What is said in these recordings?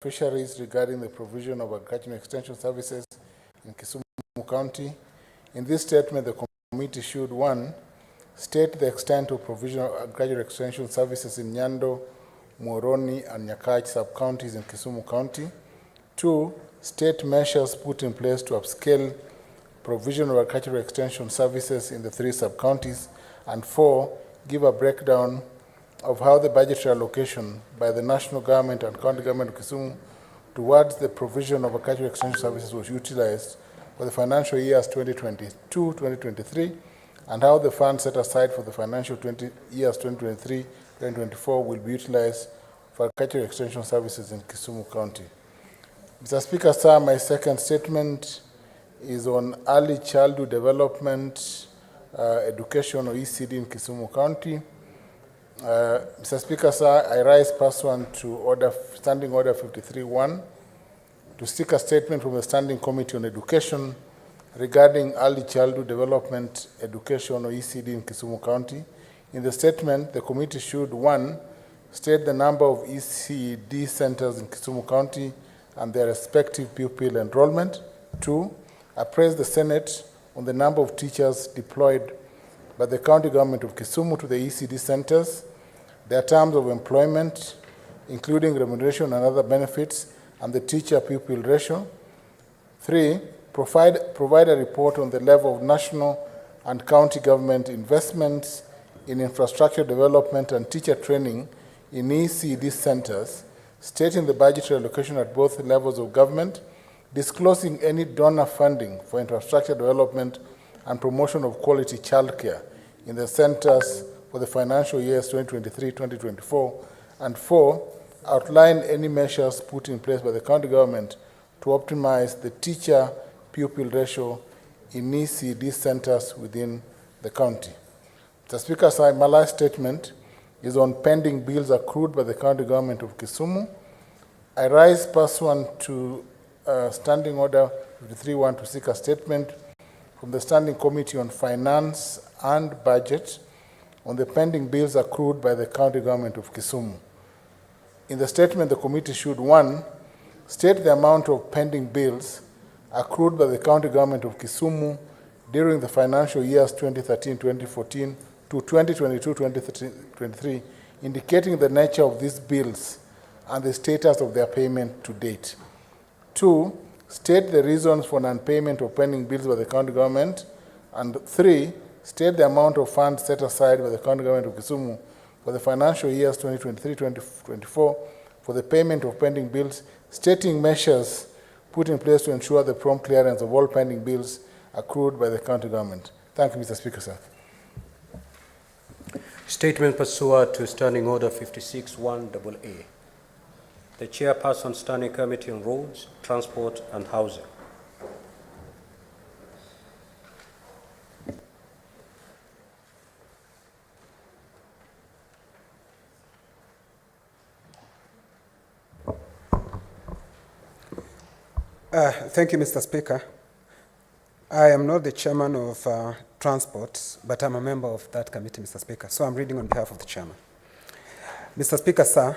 Fisheries regarding the provision of agricultural extension services in Kisumu County. In this statement, the committee should, 1, state the extent of provision of agricultural extension services in Nyando, Muhoroni, and Nyakach sub-counties in Kisumu County. 2, state measures put in place to upscale provision of agricultural extension services in the 3 sub-counties. And 4, give a breakdown of how the budgetary allocation by the national government and county government of Kisumu towards the provision of agricultural extension services was utilized for the financial years 2022-2023, and how the funds set aside for the financial years 2023-2024 will be utilized for agricultural extension services in Kisumu County. Mr. Speaker, sir, my second statement is on early childhood development education or ECD in Kisumu County. Mr. Speaker, sir, I rise pursuant to Standing Order 53-1 to seek a statement from the Standing Committee on Education regarding early childhood development education or ECD in Kisumu County. In the statement, the committee should, 1, state the number of ECD centers in Kisumu County and their respective pupil enrollment. 2, appraise the Senate on the number of teachers deployed by the county government of Kisumu to the ECD centers, their terms of employment, including remuneration and other benefits, and the teacher-pupil ratio. 3, provide a report on the level of national and county government investments in infrastructure development and teacher training in ECD centers, stating the budgetary allocation at both levels of government, disclosing any donor funding for infrastructure development and promotion of quality childcare in the centers for the financial years 2023-2024, and 4, outline any measures put in place by the county government to optimize the teacher-pupil ratio in ECD centers within the county. Mr. Speaker, sir, my last statement is on pending bills accrued by the county government of Kisumu. I rise pursuant to Standing Order 53-1 to seek a statement from the Standing Committee on Finance and Budget on the pending bills accrued by the county government of Kisumu. In the statement, the committee should, 1, state the amount of pending bills accrued by the county government of Kisumu during the financial years 2013-2014 to 2022-2023, indicating the nature of these bills and the status of their payment to date. 2, state the reasons for non-payment of pending bills by the county government. And 3, state the amount of funds set aside by the county government of Kisumu for the financial years 2023-2024 for the payment of pending bills, stating measures put in place to ensure the prompt clearance of all pending bills accrued by the county government. Thank you, Mr. Speaker, sir. Statement pursuant to Standing Order 56-1AA. The Chairperson, Standing Committee on Roads, Transport and Housing. Thank you, Mr. Speaker. I am not the chairman of Transport, but I'm a member of that committee, Mr. Speaker. So I'm reading on behalf of the chairman. Mr. Speaker, sir,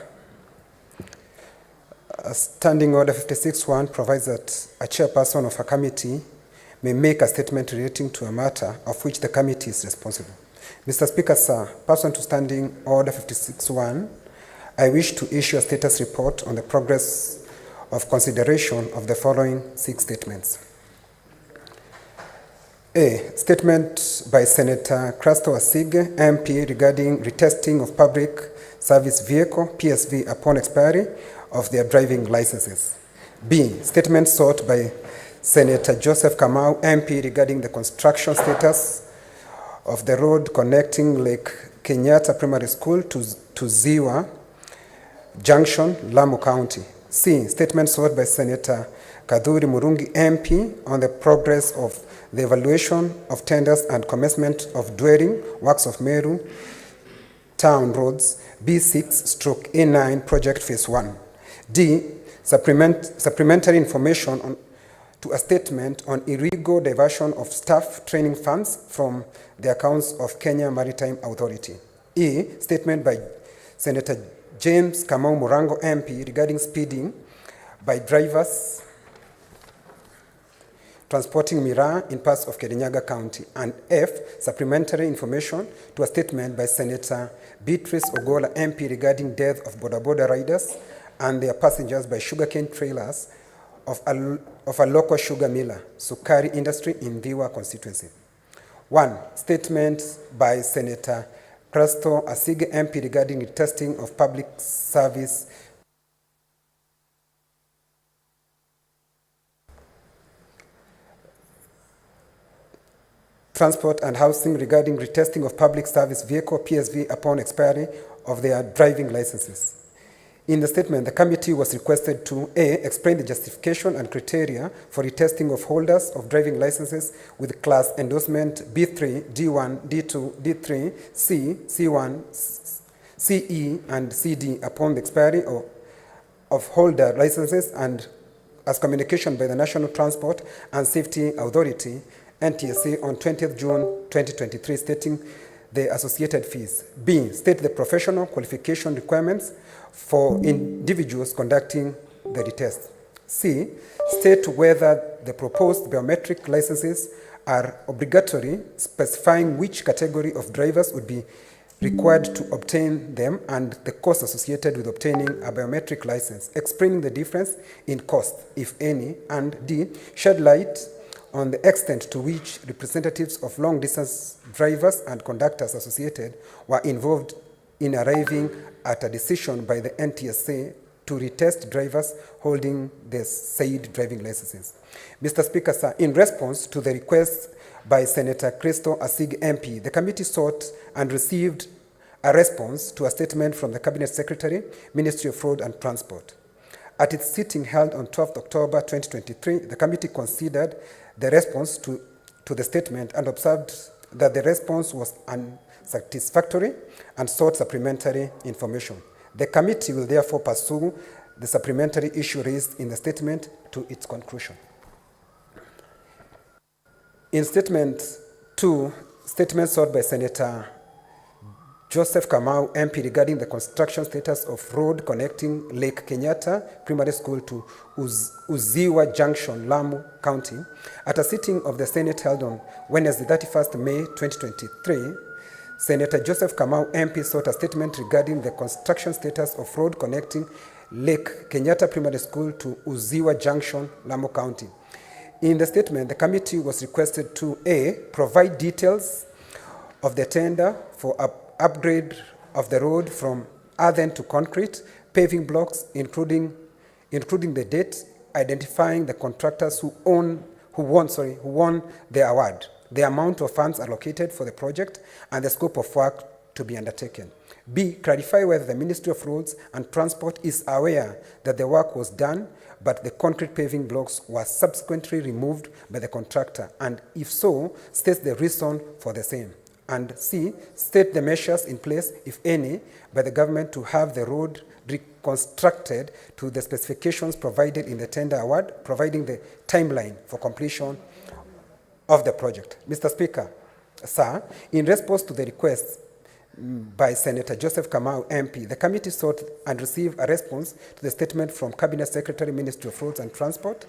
Standing Order 56-1 provides that a chairperson of a committee may make a statement relating to a matter of which the committee is responsible. Mr. Speaker, sir, pursuant to Standing Order 56-1, I wish to issue a status report on the progress of consideration of the following 6 statements. A. Statement by Senator Crasto Asige, MP, regarding retesting of public service vehicle, PSV, upon expiry of their driving licenses. B. Statement sought by Senator Joseph Kamau, MP, regarding the construction status of the road connecting Lake Kenyatta Primary School to Ziwa Junction, Lamu County. C. Statement sought by Senator Kadhuri Murungi, MP, on the progress of the evaluation of tenders and commencement of dwelling works of Meru Town Roads B6/A9 Project Phase 1. D. Supplementary information to a statement on illegal diversion of staff training funds from the accounts of Kenya Maritime Authority. E. Statement by Senator James Kamau Murango, MP, regarding speeding by drivers transporting miraa in parts of Kirinyaga County, and F, supplementary information to a statement by Senator Beatrice Ogola MP regarding death of boda riders and their passengers by sugarcane trailers of a local sugar miller, Sukari industry in Dhiwa constituency. 1. Statement by Senator Prasto Asige MP regarding testing of public service Transport and Housing regarding retesting of public service vehicle PSV upon expiry of their driving licenses. In the statement, the committee was requested to A, explain the justification and criteria for retesting of holders of driving licenses with class endorsement B3, D1, D2, D3, C, C1, CE, and CD upon the expiry of holder licenses and as communication by the National Transport and Safety Authority, NTSA, on 20th June 2023, stating the associated fees. B, state the professional qualification requirements for individuals conducting the retest. C, state whether the proposed biometric licenses are obligatory, specifying which category of drivers would be required to obtain them and the cost associated with obtaining a biometric license, explaining the difference in cost, if any, and D, shed light on the extent to which representatives of long-distance drivers and conductors associated were involved in arriving at a decision by the NTSA to retest drivers holding the said driving licenses. Mr. Speaker, sir, in response to the request by Senator Christo Asig MP, the committee sought and received a response to a statement from the Cabinet Secretary, Ministry of Road and Transport. At its sitting held on 12th October 2023, the committee considered the response to the statement and observed that the response was unsatisfactory and sought supplementary information. The committee will therefore pursue the supplementary issue raised in the statement to its conclusion. In statement 2, statement sought by Senator Joseph Kamau MP regarding the construction status of road connecting Lake Kenyatta Primary School to Uziwa Junction, Lamu County, at a sitting of the Senate held on Wednesday, 31st May 2023, Senator Joseph Kamau MP sought a statement regarding the construction status of road connecting Lake Kenyatta Primary School to Uziwa Junction, Lamu County. In the statement, the committee was requested to A, provide details of the tender for upgrade of the road from earthen to concrete, paving blocks, including the date, identifying the contractors who won the award, the amount of funds allocated for the project, and the scope of work to be undertaken. B, clarify whether the Ministry of Roads and Transport is aware that the work was done, but the concrete paving blocks were subsequently removed by the contractor, and if so, states the reason for the same. And C, state the measures in place, if any, by the government to have the road reconstructed to the specifications provided in the tender award, providing the timeline for completion of the project. Mr. Speaker, sir, in response to the request by Senator Joseph Kamau MP, the committee sought and received a response to the statement from Cabinet Secretary, Ministry of Roads and Transport.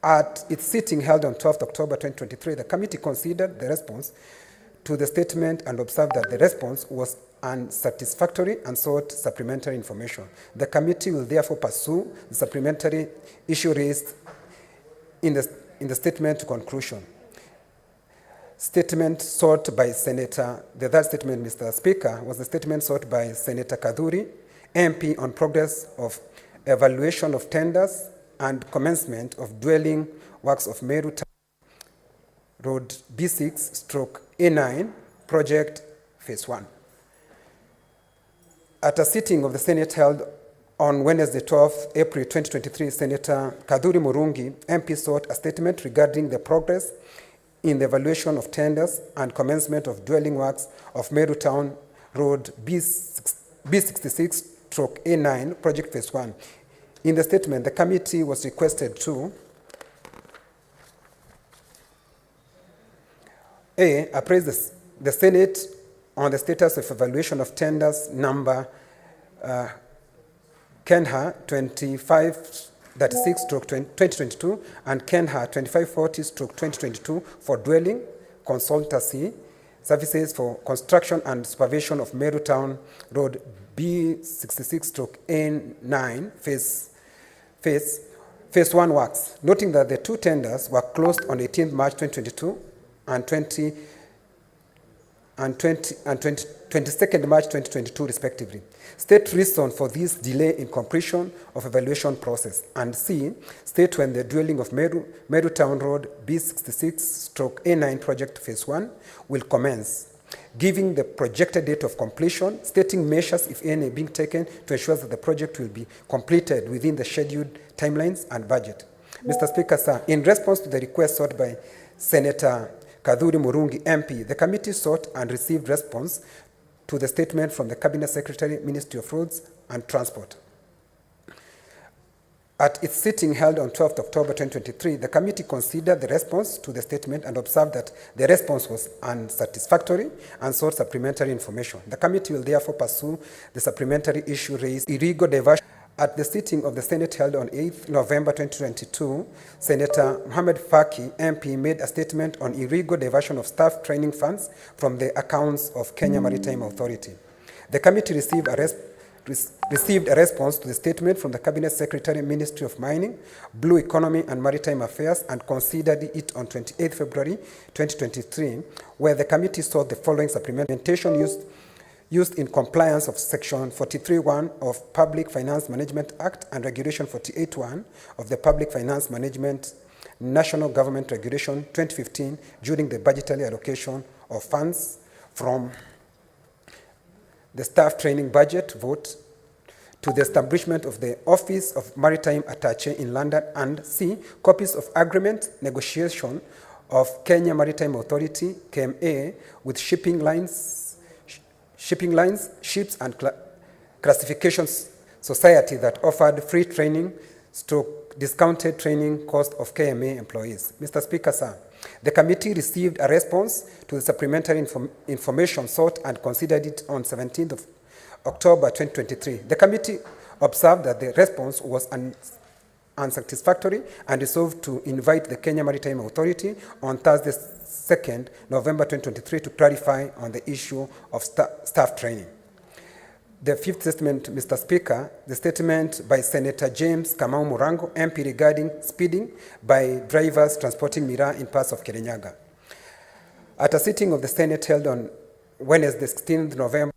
At its sitting held on 12th October 2023, the committee considered the response to the statement and observed that the response was unsatisfactory and sought supplementary information. The committee will therefore pursue the supplementary issue raised in the statement to conclusion. Statement sought by Senator, the third statement, Mr. Speaker, was the statement sought by Senator Kaduri, MP, on progress of evaluation of tenders and commencement of dwelling works of Meru Road B6/A9 project phase 1. At a sitting of the Senate held on Wednesday, 12th April 2023, Senator Kaduri Murungi, MP, sought a statement regarding the progress in the evaluation of tenders and commencement of dwelling works of Meru Town Road B66/A9 project phase 1. In the statement, the committee was requested to A, appraise the Senate on the status of evaluation of tenders number Kenha 36/2022 and Kenha 2540/2022 for dwelling consultancy services for construction and supervision of Meru Town Road B66/N9 Phase 1 works, noting that the two tenders were closed on 18th March 2022 and 22nd March 2022 respectively. State reason for this delay in completion of evaluation process, and C, state when the dwelling of Meru Town Road B66/A9 project phase 1 will commence, giving the projected date of completion, stating measures, if any, being taken to ensure that the project will be completed within the scheduled timelines and budget. Mr. Speaker, sir, in response to the request sought by Senator Kadhuri Murungi, MP, the committee sought and received response to the statement from the Cabinet Secretary, Ministry of Roads and Transport. At its sitting held on 12th October 2023, the committee considered the response to the statement and observed that the response was unsatisfactory and sought supplementary information. The committee will therefore pursue the supplementary issue raised illegal diversion. At the sitting of the Senate held on 8th November 2022, Senator Mohamed Faki, MP, made a statement on illegal diversion of staff training funds from the accounts of Kenya Maritime Authority. The committee received a response to the statement from the Cabinet Secretary, Ministry of Mining, Blue Economy and Maritime Affairs, and considered it on 28 February 2023, where the committee sought the following supplementation used in compliance of Section 43(1) of Public Finance Management Act and Regulation 48(1) of the Public Finance Management National Government Regulation 2015 during the budgetary allocation of funds from the staff training budget vote to the establishment of the Office of Maritime Attaché in London, and C, copies of agreement negotiation of Kenya Maritime Authority, KMA, with shipping lines, ships and classification society that offered free training / discounted training cost of KMA employees. Mr. Speaker, sir, the committee received a response to the supplementary information sought and considered it on 17th of October 2023. The committee observed that the response was unsatisfactory and resolved to invite the Kenya Maritime Authority on Thursday, 2nd November 2023 to clarify on the issue of staff training. The fifth statement, Mr. Speaker, the statement by Senator James Kamau Murango, MP, regarding speeding by drivers transporting miraa in parts of Kirinyaga. At a sitting of the Senate held on Wednesday, 16th November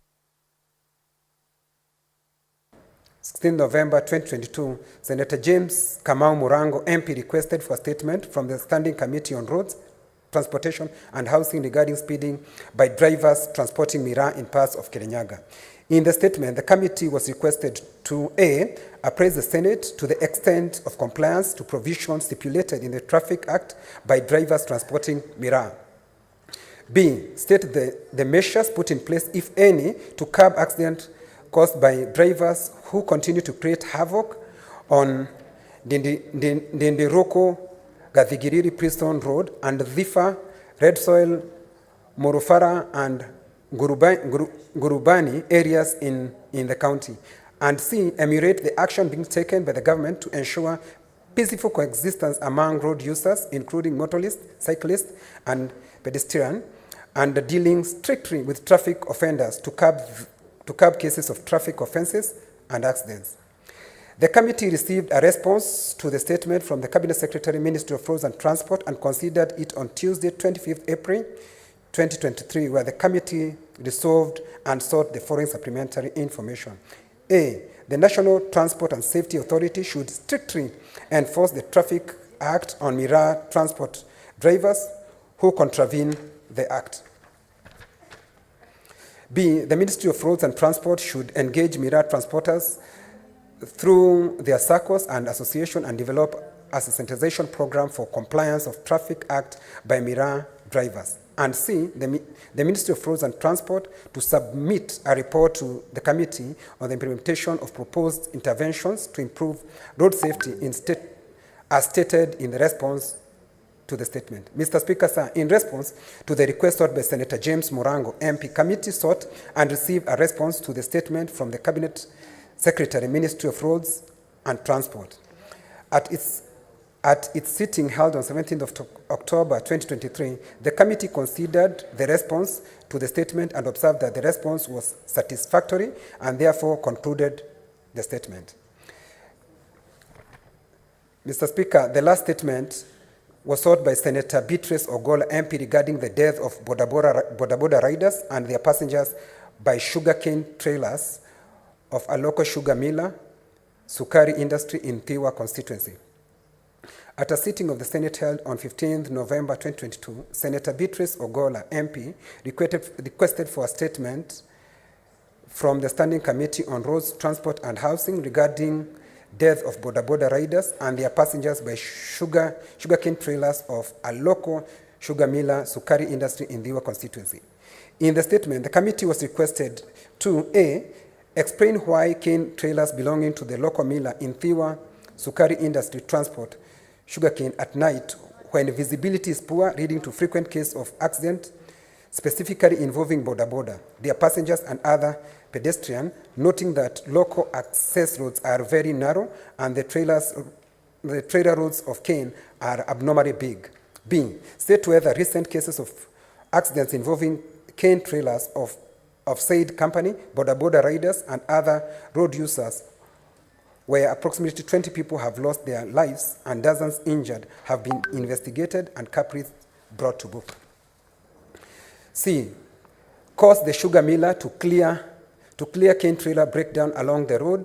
2022, Senator James Kamau Murango, MP, requested for a statement from the Standing Committee on Roads, Transportation and Housing regarding speeding by drivers transporting miraa in parts of Kirinyaga. In the statement, the committee was requested to A, appraise the Senate to the extent of compliance to provisions stipulated in the Traffic Act by drivers transporting miraa. B, state the measures put in place, if any, to curb accidents caused by drivers who continue to create havoc on Ndenderoko Gathigiriri Preston Road and Dhifa, Red Soil, Morufara and Gurubani areas in the county. And C, emulate the action being taken by the government to ensure peaceful coexistence among road users, including motorists, cyclists, and pedestrians, and dealing strictly with traffic offenders to curb cases of traffic offenses and accidents. The committee received a response to the statement from the Cabinet Secretary, Ministry of Roads and Transport, and considered it on Tuesday, 25th April 2023, where the committee resolved and sought the following supplementary information. A, the National Transport and Safety Authority should strictly enforce the Traffic Act on miraa transport drivers who contravene the Act. B, the Ministry of Roads and Transport should engage miraa transporters through their circles and association and develop a sensitization program for compliance of Traffic Act by miraa drivers. And C, the Ministry of Roads and Transport to submit a report to the committee on the implementation of proposed interventions to improve road safety as stated in the response to the statement. Mr. Speaker, sir, in response to the request sought by Senator James Murango, MP, committee sought and received a response to the statement from the Cabinet Secretary, Ministry of Roads and Transport. At its sitting held on 17th of October 2023, the committee considered the response to the statement and observed that the response was satisfactory and therefore concluded the statement. Mr. Speaker, the last statement was sought by Senator Beatrice Ogola MP regarding the death of boda riders and their passengers by sugarcane trailers of a local sugar miller, Sukari industry in Thiwa constituency. At a sitting of the Senate held on 15th November 2022, Senator Beatrice Ogola MP requested for a statement from the Standing Committee on Roads, Transport and Housing regarding death of boda riders and their passengers by sugarcane trailers of a local sugar miller, Sukari industry in Thiwa constituency. In the statement, the committee was requested to A, explain why cane trailers belonging to the local miller in Thiwa, Sukari industry transport sugarcane at night when visibility is poor, leading to frequent cases of accident, specifically involving boda, their passengers and other pedestrians, noting that local access roads are very narrow and the trailer roads of cane are abnormally big. B, state whether recent cases of accidents involving cane trailers of said company, boda riders and other road users, where approximately 20 people have lost their lives and dozens injured, have been investigated and culprits brought to book. C, caused the sugar miller to clear cane trailer breakdown along the road,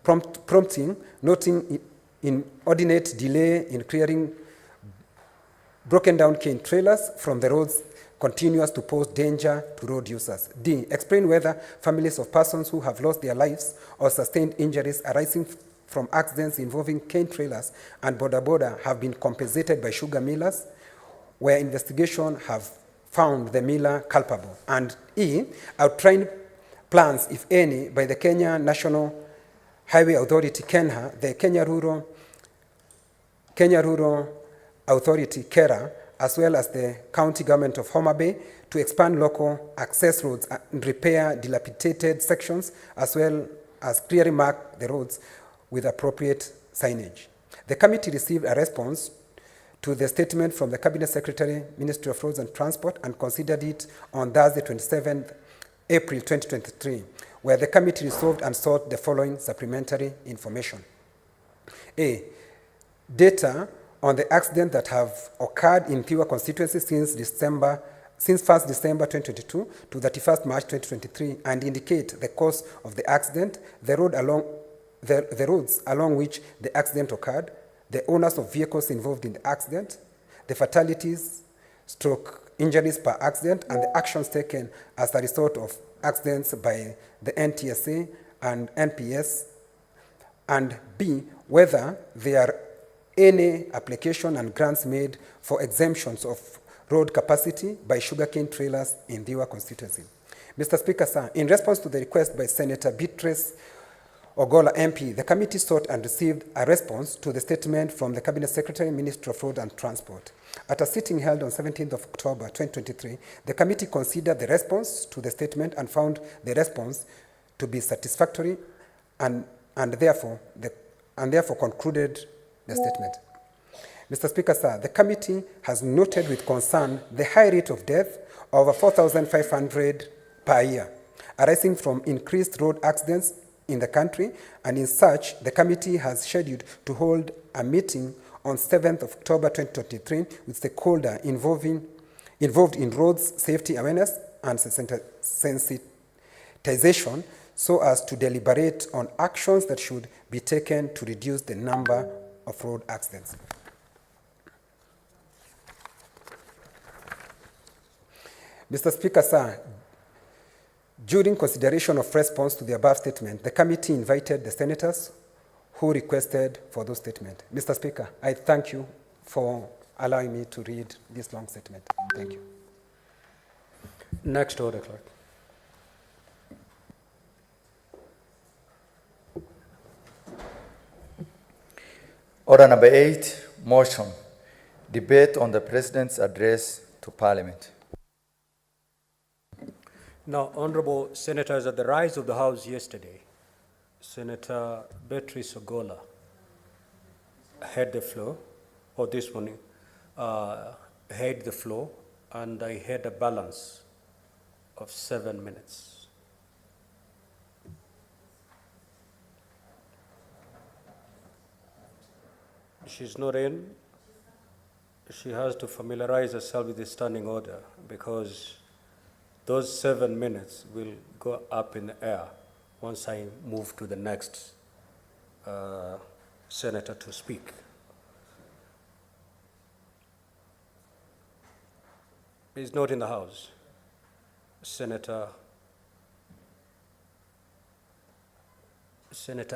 prompting, noting inordinate delay in clearing broken down cane trailers from the roads continues to pose danger to road users. D, explain whether families of persons who have lost their lives or sustained injuries arising from accidents involving cane trailers and boda have been compensated by sugar millers, where investigation have found the miller culpable. And E, outline plans, if any, by the Kenya National Highway Authority, KENHA, the Kenya Rural Authority, KERA, as well as the county government of Homa Bay, to expand local access roads and repair dilapidated sections, as well as clearly mark the roads with appropriate signage. The committee received a response to the statement from the Cabinet Secretary, Ministry of Roads and Transport, and considered it on Thursday, 27th April 2023, where the committee resolved and sought the following supplementary information. A, data on the accidents that have occurred in Thiwa constituency since 1st December 2022 to 31st March 2023, and indicate the cause of the accident, the roads along which the accident occurred, the owners of vehicles involved in the accident, the fatalities, injuries per accident, and the actions taken as a result of accidents by the NTSA and NPS, and B, whether there are any application and grants made for exemptions of road capacity by sugarcane trailers in Thiwa constituency. Mr. Speaker, sir, in response to the request by Senator Beatrice Ogola MP, the committee sought and received a response to the statement from the Cabinet Secretary, Ministry of Road and Transport. At a sitting held on 17th of October 2023, the committee considered the response to the statement and found the response to be satisfactory and therefore concluded the statement. Mr. Speaker, sir, the committee has noted with concern the high rate of death, over 4,500 per year, arising from increased road accidents in the country, and in such, the committee has scheduled to hold a meeting on 7th of October 2023 with stakeholders involved in roads safety awareness and sensitization, so as to deliberate on actions that should be taken to reduce the number of road accidents. Mr. Speaker, sir, during consideration of response to the above statement, the committee invited the senators who requested for those statements. Mr. Speaker, I thank you for allowing me to read this long statement. Thank you. Next order, clerk. Order number 8, motion. Debate on the President's address to Parliament. Now, honorable senators, at the rise of the House yesterday, Senator Beatrice Ogola had the floor, or this morning, had the floor, and I had a balance of 7 minutes. She's not in. She has to familiarize herself with the standing order because those 7 minutes will go up in the air once I move to the next senator to speak. He's not in the House. Senator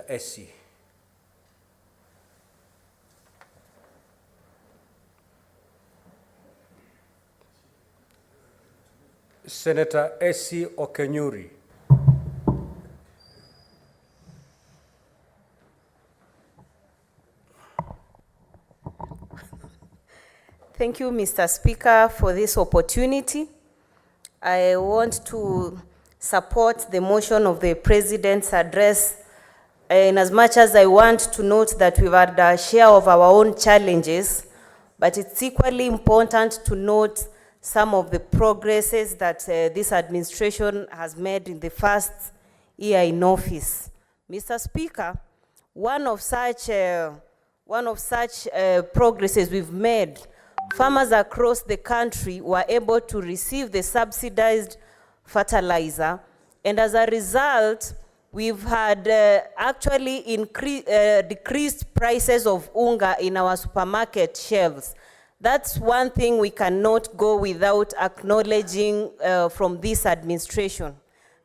Essie. Senator Essie Okenyuri. Thank you, Mr. Speaker, for this opportunity. I want to support the motion of the President's address in as much as I want to note that we've had a share of our own challenges, but it's equally important to note some of the progresses that this administration has made in the first year in office. Mr. Speaker, one of such progresses we've made, farmers across the country were able to receive the subsidized fertilizer, and as a result, we've had actually decreased prices of unga in our supermarket shelves. That's one thing we cannot go without acknowledging from this administration.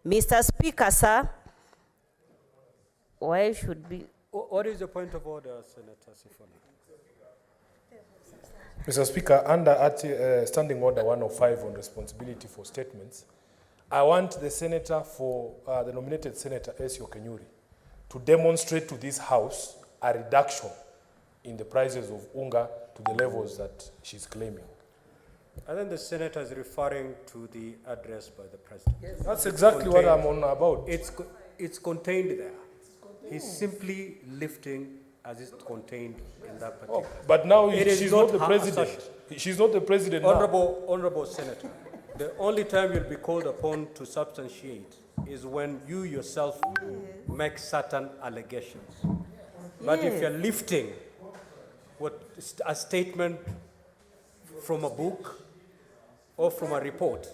Mr. Speaker, sir, why should be... What is the point of order, Senator Sifuna? Mr. Speaker, under Standing Order 105 on responsibility for statements, I want the senator for the nominated Senator Essie Okenyuri to demonstrate to this House a reduction in the prices of unga to the levels that she's claiming. I think the senator is referring to the address by the president. Yes. That's exactly what I'm on about. It's contained there. He's simply lifting as it's contained in that particular. Oh, but now she's not the president. She's not the president now. Honorable Senator, the only time you'll be called upon to substantiate is when you yourself make certain allegations. But if you're lifting a statement from a book or from a report,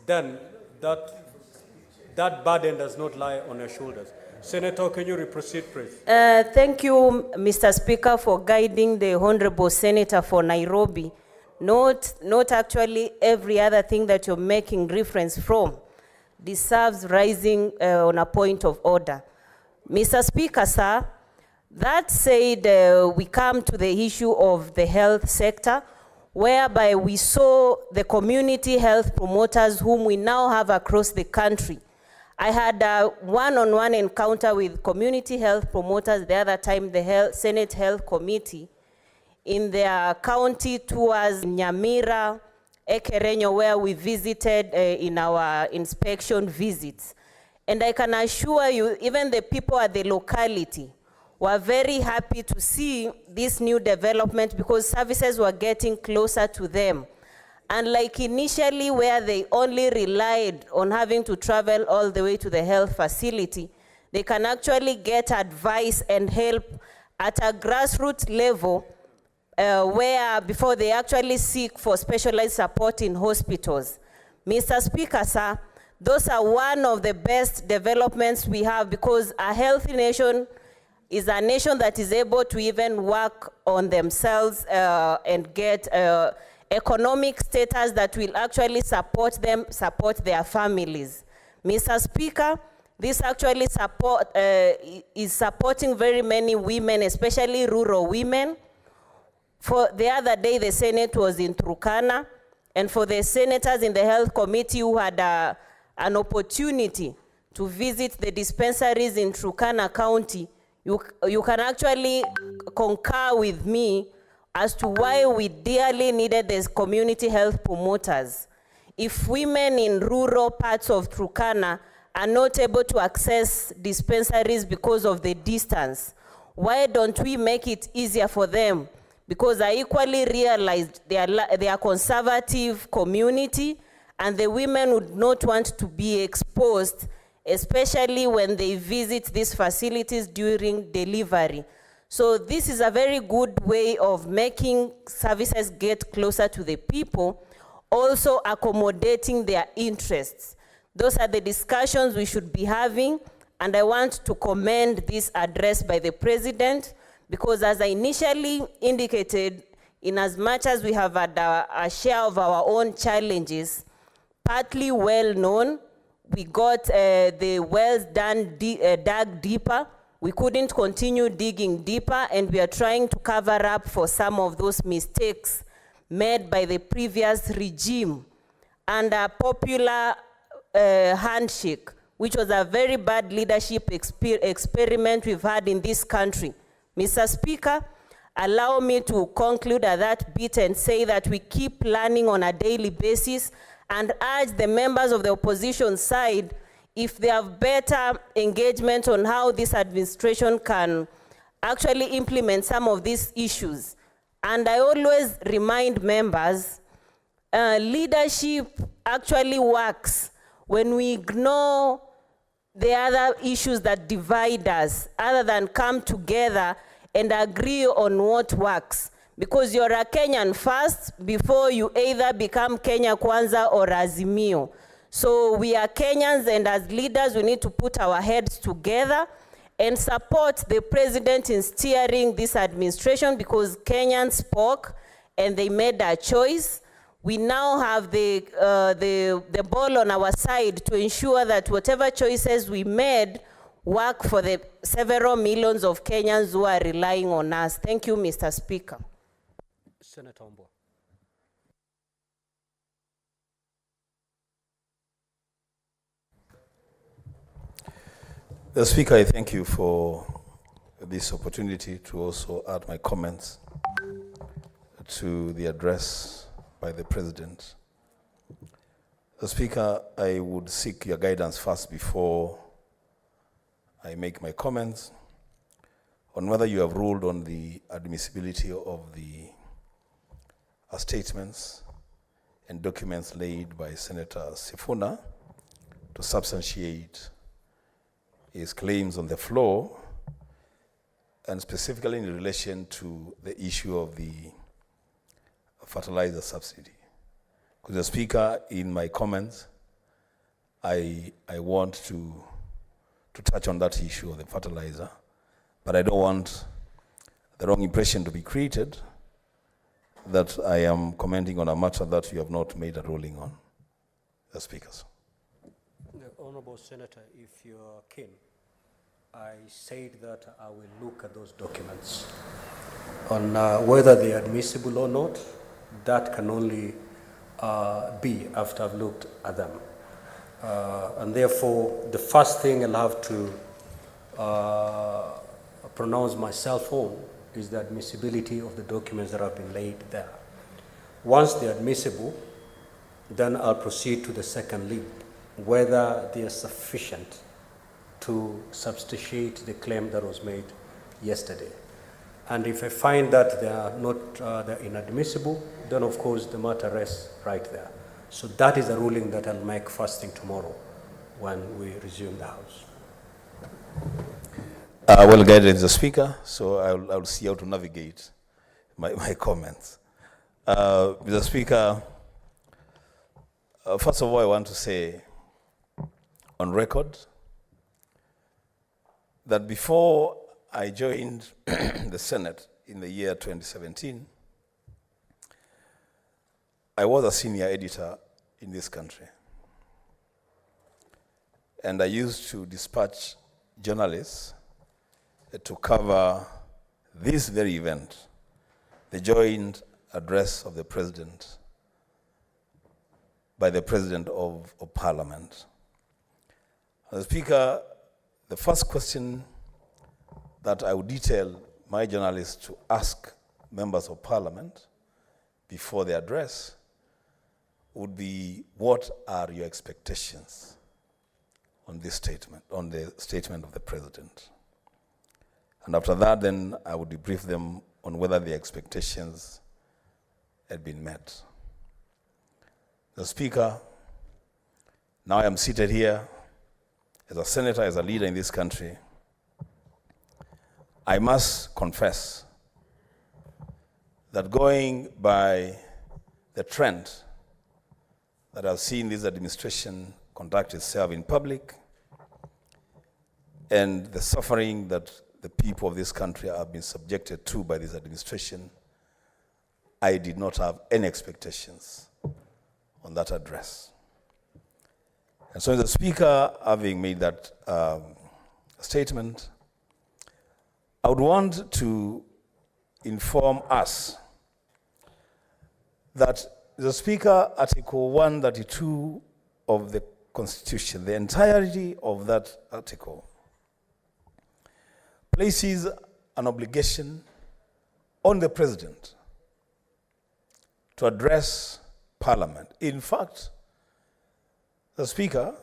then that burden does not lie on your shoulders. Senator, can you proceed, please? Thank you, Mr. Speaker, for guiding the Honorable Senator for Nairobi. Not actually every other thing that you're making reference from deserves rising on a point of order. Mr. Speaker, sir, that said, we come to the issue of the health sector, whereby we saw the community health promoters whom we now have across the country. I had a one-on-one encounter with community health promoters the other time, the Senate Health Committee, in their county tours, Nyamira, Ekerenyo, where we visited in our inspection visits. And I can assure you, even the people at the locality were very happy to see this new development because services were getting closer to them. Unlike initially where they only relied on having to travel all the way to the health facility, they can actually get advice and help at a grassroots level where before they actually seek for specialized support in hospitals. Mr. Speaker, sir, those are one of the best developments we have because a healthy nation is a nation that is able to even work on themselves and get economic status that will actually support them, support their families. Mr. Speaker, this actually is supporting very many women, especially rural women. For the other day, the Senate was in Turkana, and for the senators in the Health Committee who had an opportunity to visit the dispensaries in Turkana County, you can actually concur with me as to why we dearly needed these community health promoters. If women in rural parts of Turkana are not able to access dispensaries because of the distance, Why don't we make it easier for them? Because I equally realized they are conservative community, and the women would not want to be exposed, especially when they visit these facilities during delivery. So this is a very good way of making services get closer to the people, also accommodating their interests. Those are the discussions we should be having, and I want to commend this address by the President, because as I initially indicated, in as much as we have had a share of our own challenges, partly well known, we got the wells dug deeper. We couldn't continue digging deeper, and we are trying to cover up for some of those mistakes made by the previous regime. And a popular handshake, which was a very bad leadership experiment we've had in this country. Mr. Speaker, allow me to conclude at that bit and say that we keep learning on a daily basis, and urge the members of the opposition side, if they have better engagement on how this administration can actually implement some of these issues. And I always remind members, leadership actually works when we ignore the other issues that divide us, other than come together and agree on what works. Because you're a Kenyan first before you either become Kenya Kwanza or Azimio. So we are Kenyans, and as leaders, we need to put our heads together and support the President in steering this administration, because Kenyans spoke and they made a choice. We now have the ball on our side to ensure that whatever choices we made work for the several millions of Kenyans who are relying on us. Thank you, Mr. Speaker. Senator Ombo. The Speaker, I thank you for this opportunity to also add my comments to the address by the President. The Speaker, I would seek your guidance first before I make my comments on whether you have ruled on the admissibility of the statements and documents laid by Senator Sifuna to substantiate his claims on the floor, and specifically in relation to the issue of the fertilizer subsidy. Because the Speaker, in my comments, I want to touch on that issue of the fertilizer, but I don't want the wrong impression to be created that I am commenting on a matter that you have not made a ruling on, the Speakers. The Honorable Senator, if you're keen, I said that I will look at those documents. On whether they are admissible or not, that can only be after I've looked at them. And therefore, the first thing I'll have to pronounce myself on is the admissibility of the documents that have been laid there. Once they're admissible, then I'll proceed to the second lead, whether they are sufficient to substantiate the claim that was made yesterday. And if I find that they are not, they're inadmissible, then of course the matter rests right there. So that is a ruling that I'll make first thing tomorrow when we resume the House. Well guided, the Speaker, so I'll see how to navigate my comments. Mr. Speaker, first of all, I want to say on record that before I joined the Senate in the year 2017, I was a senior editor in this country. And I used to dispatch journalists to cover this very event, the joint address of the President by the President of Parliament. As Speaker, the first question that I would detail my journalists to ask members of Parliament before the address would be, what are your expectations on this statement, on the statement of the President? And after that, then I would debrief them on whether their expectations had been met. The Speaker, now I am seated here as a senator, as a leader in this country. I must confess that going by the trend that I've seen this administration conduct itself in public and the suffering that the people of this country have been subjected to by this administration, I did not have any expectations on that address. And so, as the Speaker, having made that statement, I would want to inform us that the Speaker, Article 132 of the Constitution, the entirety of that article, places an obligation on the President to address Parliament. In fact, the Speaker,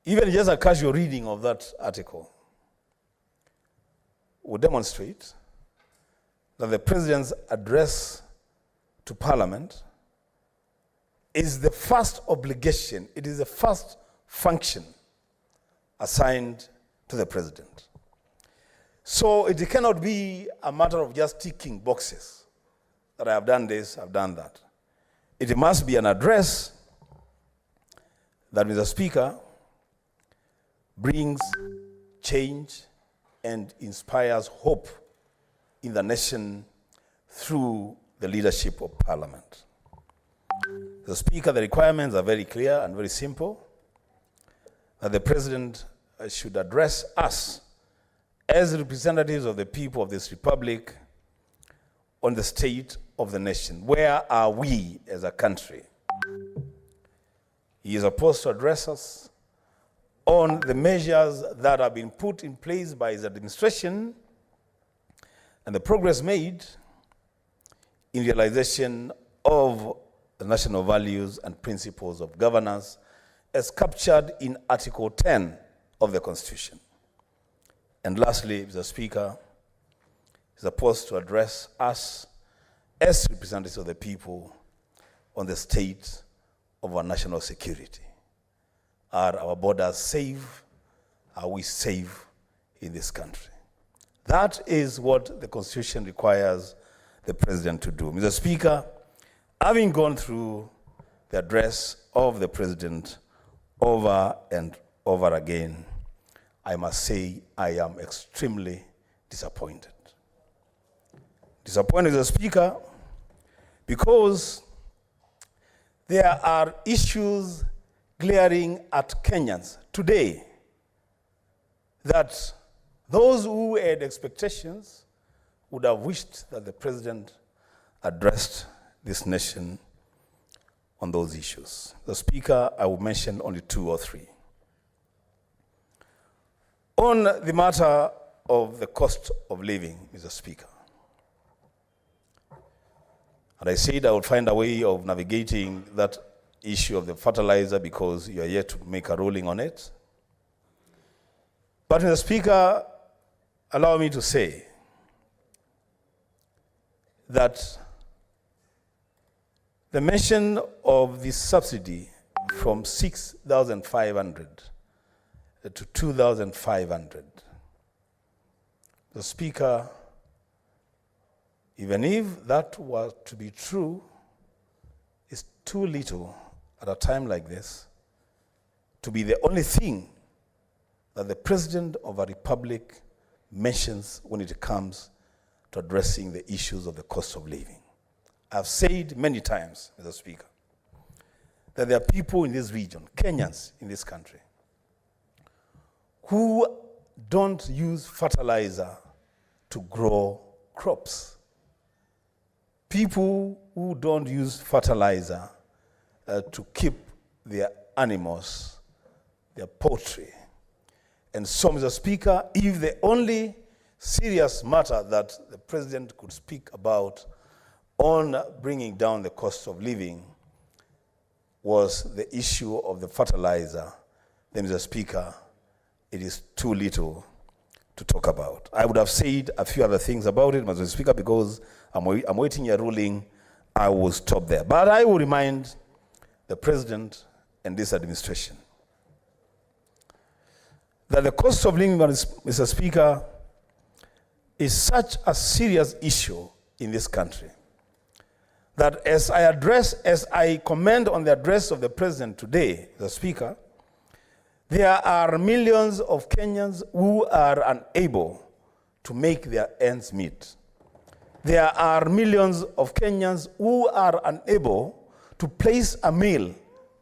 even just a casual reading of that article would demonstrate that the President's address to Parliament is the first obligation, it is the first function assigned to the President. So it cannot be a matter of just ticking boxes, that I have done this, I've done that. It must be an address that, Mr. Speaker, brings change and inspires hope in the nation through the leadership of Parliament. The Speaker, the requirements are very clear and very simple, that the President should address us as representatives of the people of this republic on the state of the nation. Where are we as a country? He is supposed to address us on the measures that have been put in place by his administration and the progress made in realization of the national values and principles of governance as captured in Article 10 of the Constitution. And lastly, Mr. Speaker, is supposed to address us as representatives of the people on the state of our national security. Are our borders safe? Are we safe in this country? That is what the Constitution requires the President to do. Mr. Speaker, having gone through the address of the President over and over again, I must say I am extremely disappointed. Disappointed, Mr. Speaker, because there are issues glaring at Kenyans today that those who had expectations would have wished that the President addressed this nation on those issues. The Speaker, I will mention only 2 or 3. On the matter of the cost of living, Mr. Speaker, and I said I would find a way of navigating that issue of the fertilizer because you are yet to make a ruling on it. But Mr. Speaker, allow me to say that the mention of this subsidy from 6,500 to 2,500, the Speaker, even if that were to be true, is too little at a time like this to be the only thing that the President of a republic mentions when it comes to addressing the issues of the cost of living. I've said many times, Mr. Speaker, that there are people in this region, Kenyans in this country, who don't use fertilizer to grow crops. People who don't use fertilizer to keep their animals, their poultry. And so, Mr. Speaker, if the only serious matter that the President could speak about on bringing down the cost of living was the issue of the fertilizer, then, Mr. Speaker, it is too little to talk about. I would have said a few other things about it, Mr. Speaker, because I'm waiting your ruling. I will stop there. But I will remind the President and this administration that the cost of living, Mr. Speaker, is such a serious issue in this country that as I comment on the address of the President today, the Speaker, there are millions of Kenyans who are unable to make their ends meet. There are millions of Kenyans who are unable to place a meal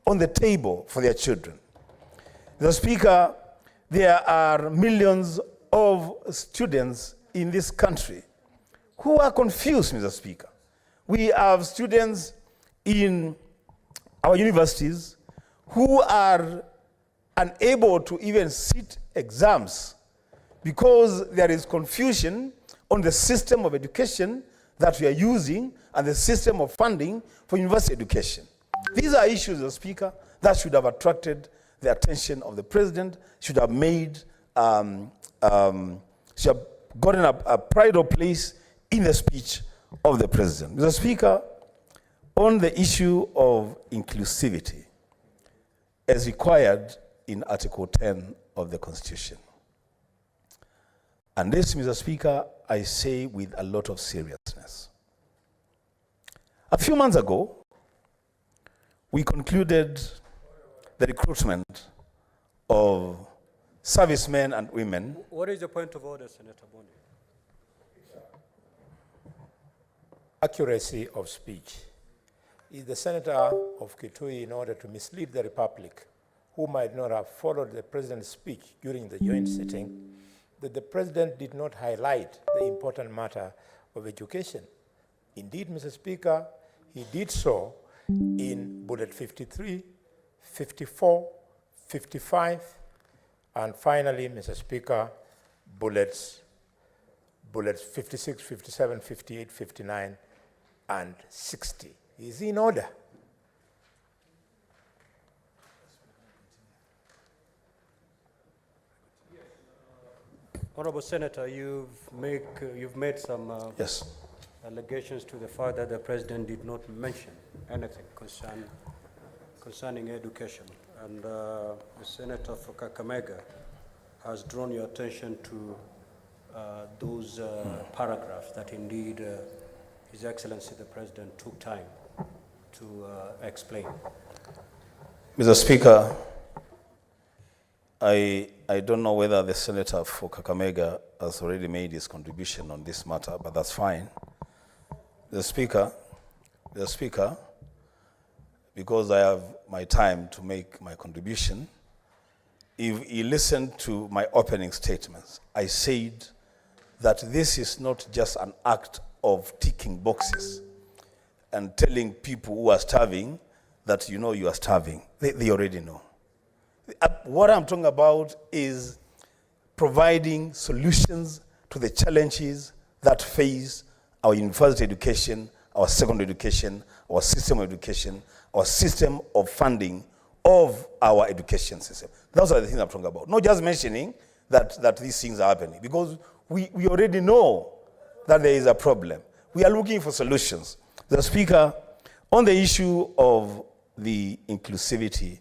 on the table for their children. The Speaker, there are millions of students in this country who are confused, Mr. Speaker. We have students in our universities who are unable to even sit exams because there is confusion on the system of education that we are using and the system of funding for university education. These are issues, Mr. Speaker, that should have attracted the attention of the President, should have made, should have gotten a pride of place in the speech of the President. Mr. Speaker, on the issue of inclusivity, as required in Article 10 of the Constitution. And this, Mr. Speaker, I say with a lot of seriousness. A few months ago, we concluded the recruitment of servicemen and women. What is the point of order, Senator Boni? Accuracy of speech. Is the senator of Kitui, in order to mislead the Republic, who might not have followed the President's speech during the joint sitting, that the President did not highlight the important matter of education? Indeed, Mr. Speaker, he did so in bullet 53, 54, 55, and finally, Mr. Speaker, bullets 56, 57, 58, 59, and 60. Is he in order? Honorable Senator, you've made some Yes. allegations to the fact that the President did not mention anything concerning education. And the Senator for Kakamega has drawn your attention to those paragraphs that indeed His Excellency the President took time to explain. Mr. Speaker, I don't know whether the Senator for Kakamega has already made his contribution on this matter, but that's fine. The Speaker, because I have my time to make my contribution, if he listened to my opening statements, I said that this is not just an act of ticking boxes and telling people who are starving that you know you are starving. They already know. What I'm talking about is providing solutions to the challenges that face our university education, our secondary education, our system of education, our system of funding of our education system. Those are the things I'm talking about. Not just mentioning that these things are happening, because we already know that there is a problem. We are looking for solutions. The Speaker, on the issue of the inclusivity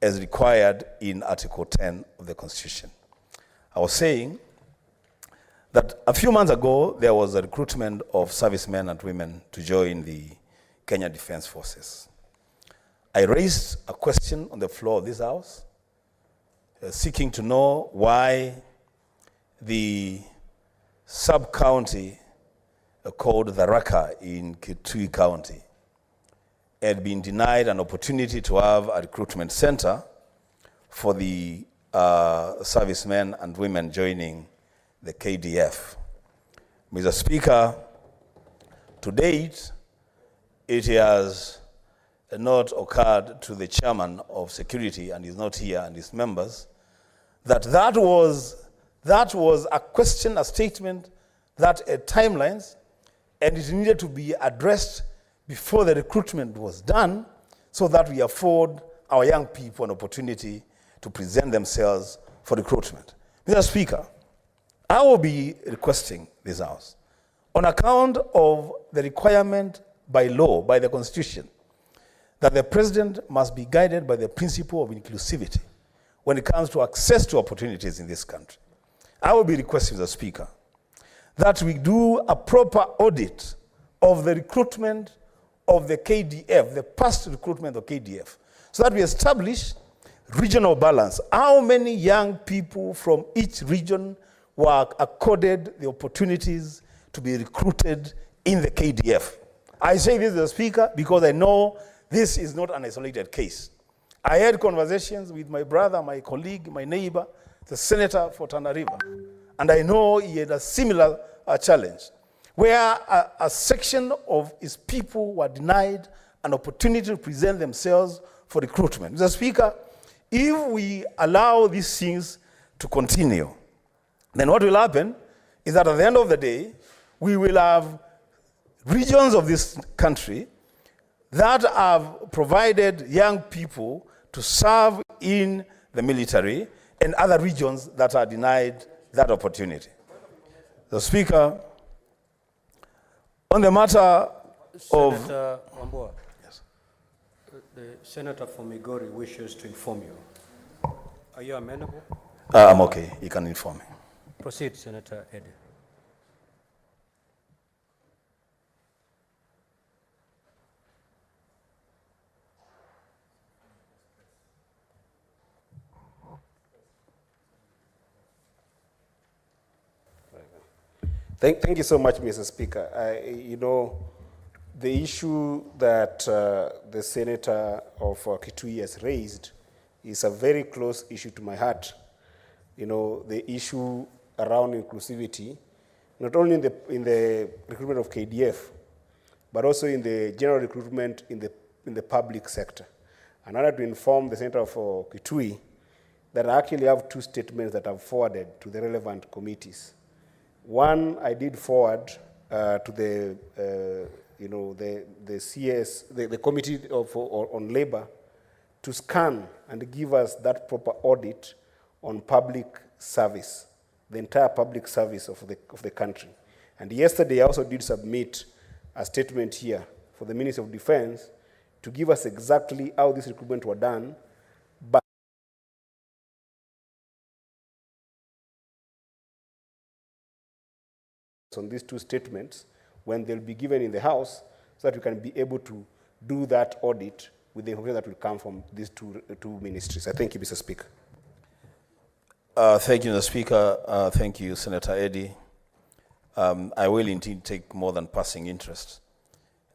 as required in Article 10 of the Constitution, I was saying that a few months ago, there was a recruitment of servicemen and women to join the Kenya Defense Forces. I raised a question on the floor of this House, seeking to know why the sub-county called Tharaka in Kitui County had been denied an opportunity to have a recruitment center for the servicemen and women joining the KDF. Mr. Speaker, to date, it has not occurred to the chairman of security, and he's not here, and his members, that was a question, a statement that had timelines, and it needed to be addressed before the recruitment was done, so that we afford our young people an opportunity to present themselves for recruitment. Mr. Speaker, I will be requesting this House, on account of the requirement by law, by the Constitution, that the President must be guided by the principle of inclusivity when it comes to access to opportunities in this country. I will be requesting the Speaker that we do a proper audit of the recruitment of the KDF, the past recruitment of KDF, so that we establish regional balance. How many young people from each region were accorded the opportunities to be recruited in the KDF? I say this as the Speaker because I know this is not an isolated case. I had conversations with my brother, my colleague, my neighbor, the senator for Tana River, and I know he had a similar challenge, where a section of his people were denied an opportunity to present themselves for recruitment. Mr. Speaker, if we allow these things to continue, then what will happen is that at the end of the day, we will have regions of this country that have provided young people to serve in the military, and other regions that are denied that opportunity. The Speaker, on the matter of... Senator Wambua, yes. The Senator from Migori wishes to inform you. Are you amenable? I'm okay, you can inform me. Proceed, Senator Eddie. Thank you so much, Mr. Speaker. The issue that the Senator of Kitui has raised is a very close issue to my heart. The issue around inclusivity, not only in the recruitment of KDF, but also in the general recruitment in the public sector. And I wanted to inform the Senator of Kitui that I actually have two statements that I've forwarded to the relevant committees. One, I did forward to the CS, the Committee on Labor, to scan and give us that proper audit on public service, the entire public service of the country. And yesterday, I also did submit a statement here for the Ministry of Defense to give us exactly how this recruitment were done, but on these two statements when they'll be given in the House, so that we can be able to do that audit with the information that will come from these two ministries. I thank you, Mr. Speaker. Thank you, Mr. Speaker. Thank you, Senator Eddie. I will indeed take more than passing interest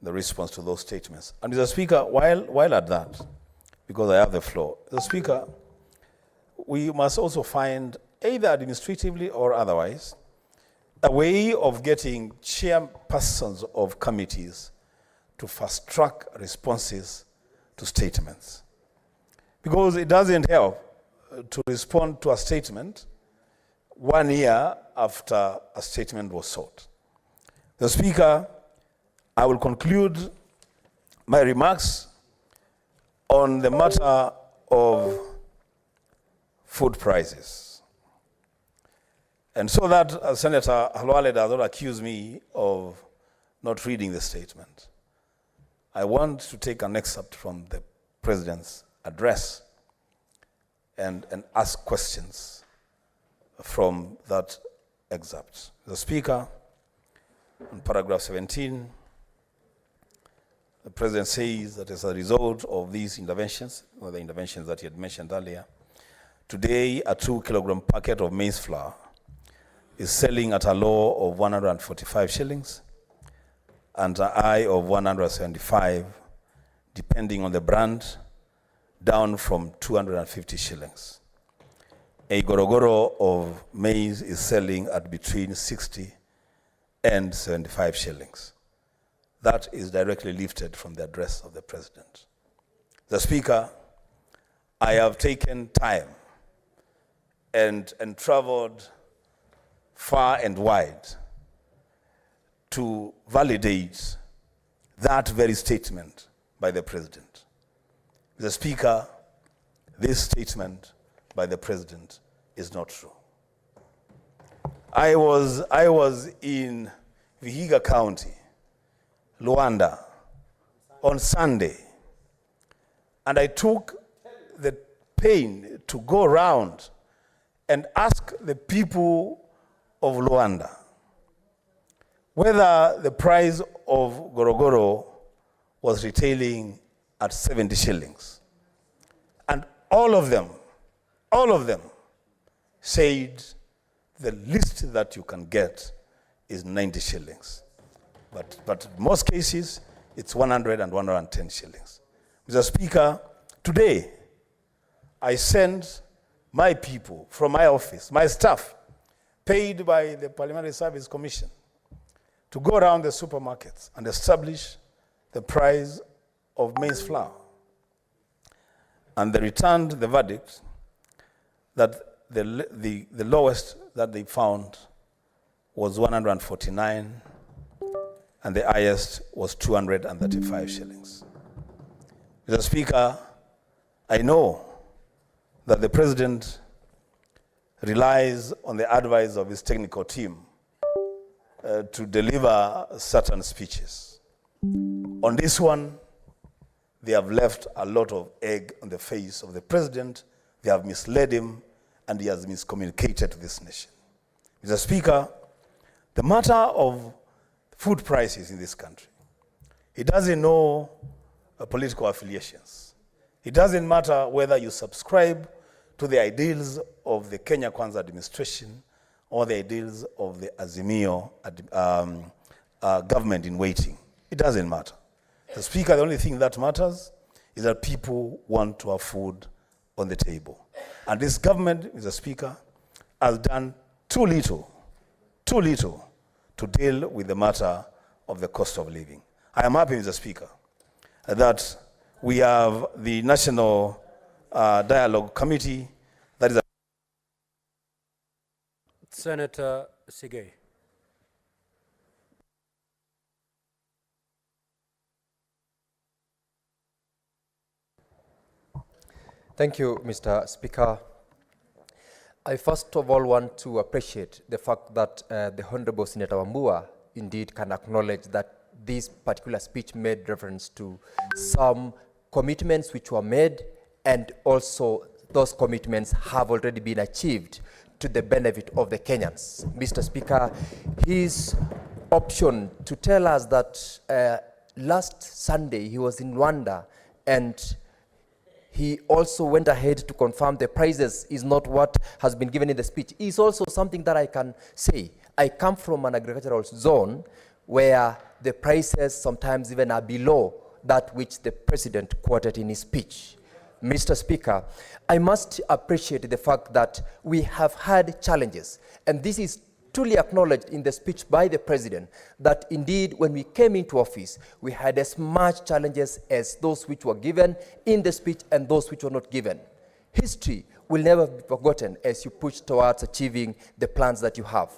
in the response to those statements. And Mr. Speaker, while at that, because I have the floor, Mr. Speaker, we must also find, either administratively or otherwise, a way of getting chairpersons of committees to fast-track responses to statements. Because it doesn't help to respond to a statement 1 year after a statement was sought. The Speaker, I will conclude my remarks on the matter of food prices. And so that Senator Halwale does not accuse me of not reading the statement, I want to take an excerpt from the President's address and ask questions from that excerpt. The Speaker, on paragraph 17, the President says that as a result of these interventions, or the interventions that he had mentioned earlier, today a 2-kilogram packet of maize flour is selling at a low of 145 shillings and a high of 175, depending on the brand, down from 250 shillings. A gorogoro of maize is selling at between 60 and 75 shillings. That is directly lifted from the address of the President. The Speaker, I have taken time and traveled far and wide to validate that very statement by the President. The Speaker, this statement by the President is not true. I was in Vihiga County, Luanda, on Sunday, and I took the pain to go around and ask the people of Luanda whether the price of Gorogoro was retailing at 70 shillings. And all of them said the least that you can get is 90 shillings. But in most cases, it's 100 and 110 shillings. Mr. Speaker, today, I sent my people from my office, my staff, paid by the Parliamentary Service Commission, to go around the supermarkets and establish the price of maize flour. And they returned the verdict that the lowest that they found was 149, and the highest was 235 shillings. Mr. Speaker, I know that the President relies on the advice of his technical team to deliver certain speeches. On this one, they have left a lot of egg on the face of the President. They have misled him, and he has miscommunicated to this nation. Mr. Speaker, the matter of food prices in this country, it doesn't know political affiliations. It doesn't matter whether you subscribe to the ideals of the Kenya Kwanza administration or the ideals of the Azimio government in waiting. It doesn't matter. The Speaker, the only thing that matters is that people want to have food on the table. And this government, Mr. Speaker, has done too little to deal with the matter of the cost of living. I am happy, Mr. Speaker, that we have the National Dialogue Committee that is Senator Sige. Thank you, Mr. Speaker. I first of all want to appreciate the fact that the Honorable Senator Wambua indeed can acknowledge that this particular speech made reference to some commitments which were made, and also those commitments have already been achieved to the benefit of the Kenyans. Mr. Speaker, his option to tell us that last Sunday he was in Rwanda and he also went ahead to confirm the prices is not what has been given in the speech is also something that I can say. I come from an agricultural zone where the prices sometimes even are below that which the President quoted in his speech. Mr. Speaker, I must appreciate the fact that we have had challenges, and this is truly acknowledged in the speech by the President, that indeed when we came into office, we had as much challenges as those which were given in the speech and those which were not given. History will never be forgotten as you push towards achieving the plans that you have.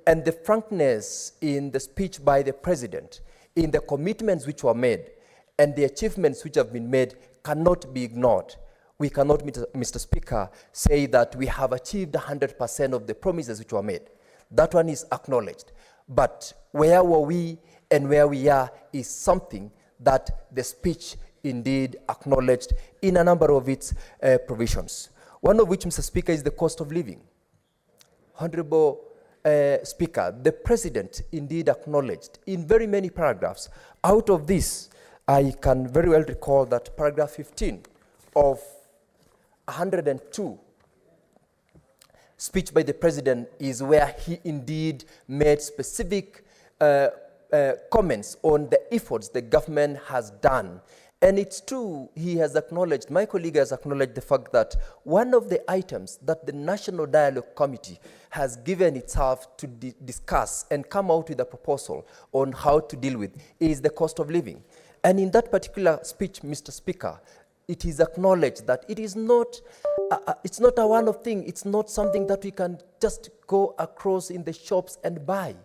And the frankness in the speech by the President, in the commitments which were made, and the achievements which have been made cannot be ignored. We cannot, Mr. Speaker, say that we have achieved 100% of the promises which were made. That one is acknowledged. But where were we and where we are is something that the speech indeed acknowledged in a number of its provisions. One of which, Mr. Speaker, is the cost of living. Honorable Speaker, the President indeed acknowledged in very many paragraphs. Out of this, I can very well recall that paragraph 15 of 102 speech by the President is where he indeed made specific comments on the efforts the government has done. And it's true, he has acknowledged, my colleague has acknowledged the fact that one of the items that the National Dialogue Committee has given itself to discuss and come out with a proposal on how to deal with is the cost of living. And in that particular speech, Mr. Speaker, it is acknowledged that it is not, it's not a one-off thing. It's not something that we can just go across in the shops and buy.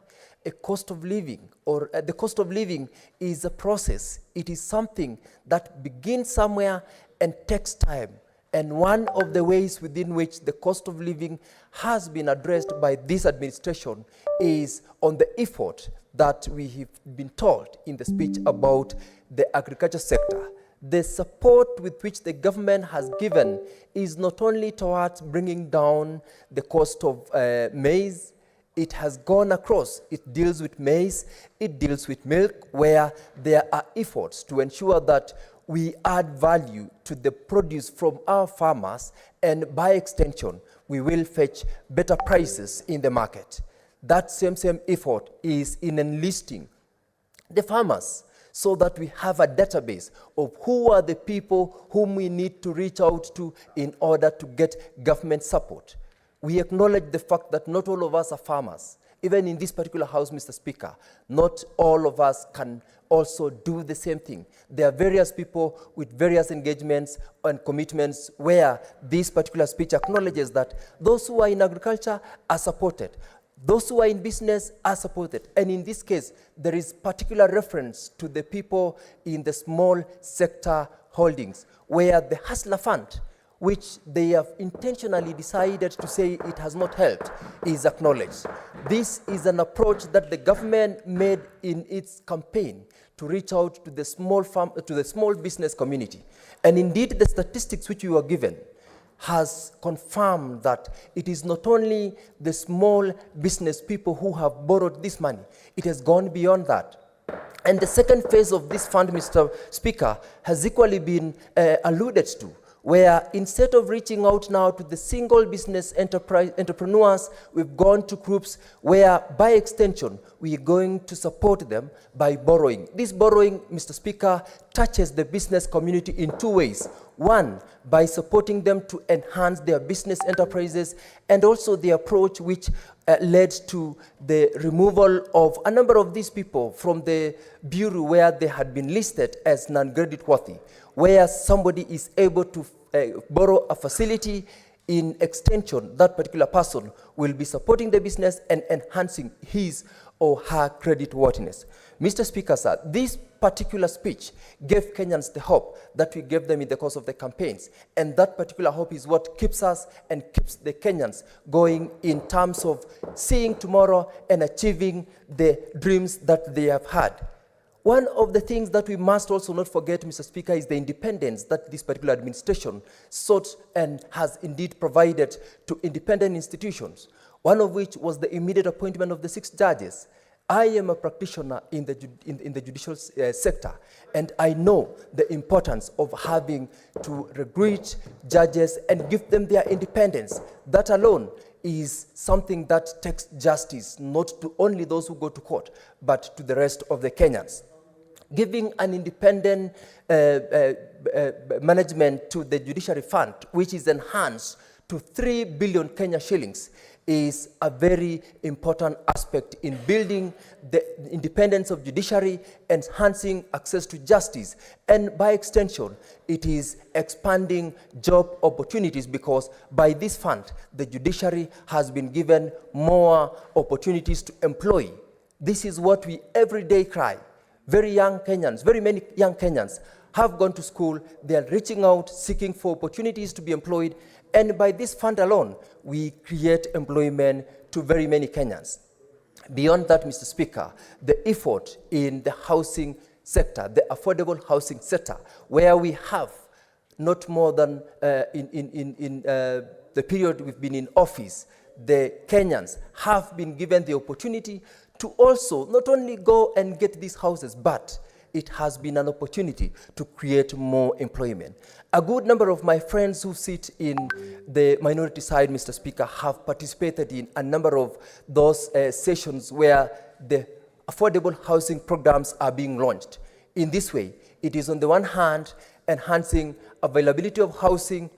A cost of living, or the cost of living is a process. It is something that begins somewhere and takes time And one of the ways within which the cost of living has been addressed by this administration is on the effort that we have been told in the speech about the agriculture sector. The support with which the government has given is not only towards bringing down the cost of maize, it has gone across. It deals with maize, it deals with milk, where there are efforts to ensure that we add value to the produce from our farmers, and by extension, we will fetch better prices in the market. That same effort is in enlisting the farmers so that we have a database of who are the people whom we need to reach out to in order to get government support. We acknowledge the fact that not all of us are farmers. Even in this particular house, Mr. Speaker, not all of us can also do the same thing. There are various people with various engagements and commitments where this particular speech acknowledges that those who are in agriculture are supported. Those who are in business are supported. And in this case, there is particular reference to the people in the small sector holdings, where the Hustler Fund, which they have intentionally decided to say it has not helped, is acknowledged. This is an approach that the government made in its campaign to reach out to the small business community. And indeed, the statistics which we were given has confirmed that it is not only the small business people who have borrowed this money, it has gone beyond that. And the second phase of this fund, Mr. Speaker, has equally been alluded to, where instead of reaching out now to the single business entrepreneurs, we've gone to groups where, by extension, we are going to support them by borrowing. This borrowing, Mr. Speaker, touches the business community in two ways. One, by supporting them to enhance their business enterprises, and also the approach which led to the removal of a number of these people from the bureau where they had been listed as non-credit worthy, where somebody is able to borrow a facility. In extension, that particular person will be supporting the business and enhancing his or her credit worthiness. Mr. Speaker, sir, this particular speech gave Kenyans the hope that we gave them in the course of the campaigns. And that particular hope is what keeps us and keeps the Kenyans going in terms of seeing tomorrow and achieving the dreams that they have had. One of the things that we must also not forget, Mr. Speaker, is the independence that this particular administration sought and has indeed provided to independent institutions, one of which was the immediate appointment of the 6 judges. I am a practitioner in the judicial sector, and I know the importance of having to recruit judges and give them their independence. That alone is something that takes justice not to only those who go to court, but to the rest of the Kenyans. Giving an independent management to the judiciary fund, which is enhanced to 3 billion Kenya shillings, is a very important aspect in building the independence of judiciary, enhancing access to justice, and by extension, it is expanding job opportunities, because by this fund, the judiciary has been given more opportunities to employ. This is what we every day cry. Very many young Kenyans have gone to school, they are reaching out, seeking for opportunities to be employed, and by this fund alone, we create employment to very many Kenyans. Beyond that, Mr. Speaker, the effort in the housing sector, the affordable housing sector, where we have not more than in the period we've been in office, the Kenyans have been given the opportunity to also not only go and get these houses, but it has been an opportunity to create more employment. A good number of my friends who sit in the minority side, Mr. Speaker, have participated in a number of those sessions where the affordable housing programs are being launched. In this way, it is on the one hand enhancing availability of housing,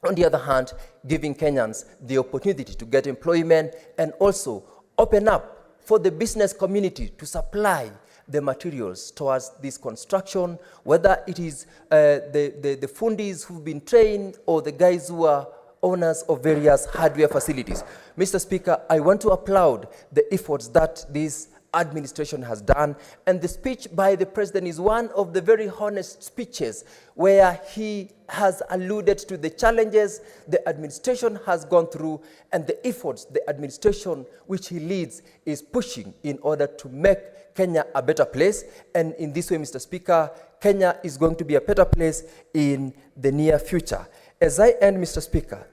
on the other hand, giving Kenyans the opportunity to get employment, and also open up for the business community to supply the materials towards this construction, whether it is the fundis who've been trained or the guys who are owners of various hardware facilities. Mr. Speaker, I want to applaud the efforts that this administration has done. And the speech by the president is one of the very honest speeches where he has alluded to the challenges the administration has gone through and the efforts the administration which he leads is pushing in order to make Kenya a better place. And in this way, Mr. Speaker, Kenya is going to be a better place in the near future. As I end, Mr. Speaker,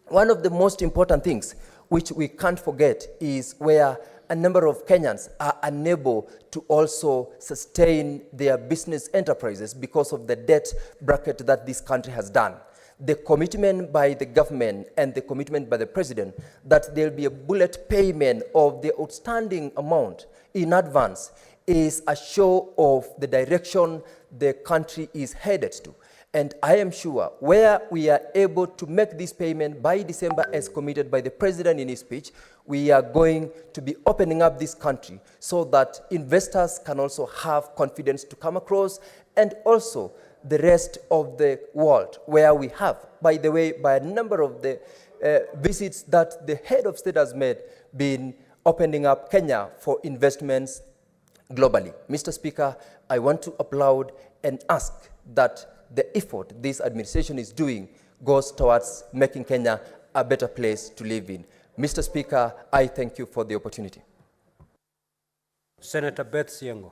one of the most important things which we can't forget is where a number of Kenyans are unable to also sustain their business enterprises because of the debt bracket that this country has done. The commitment by the government and the commitment by the president that there will be a bullet payment of the outstanding amount in advance is a show of the direction the country is headed to. And I am sure where we are able to make this payment by December as committed by the president in his speech, we are going to be opening up this country so that investors can also have confidence to come across, and also the rest of the world where we have, by the way, by a number of the visits that the head of state has made, been opening up Kenya for investments globally. Mr. Speaker, I want to applaud and ask that the effort this administration is doing goes towards making Kenya a better place to live in. Mr. Speaker, I thank you for the opportunity. Senator Beth Siengo.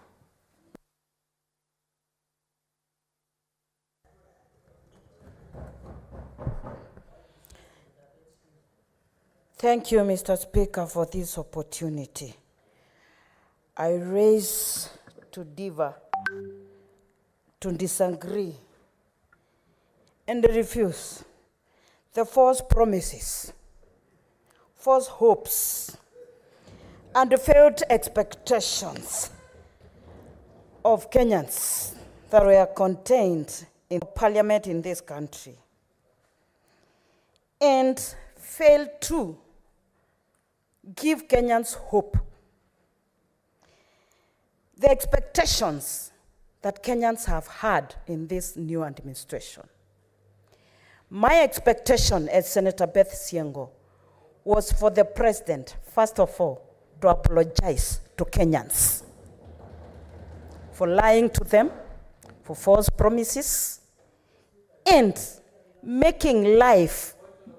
Thank you, Mr. Speaker, for this opportunity. I raise to differ, to disagree, and refuse the false promises, false hopes, and the failed expectations of Kenyans that were contained in parliament in this country, and failed to give Kenyans hope. The expectations that Kenyans have had in this new administration. My expectation as Senator Beth Siengo was for the president, first of all, to apologize to Kenyans for lying to them, for false promises, and making life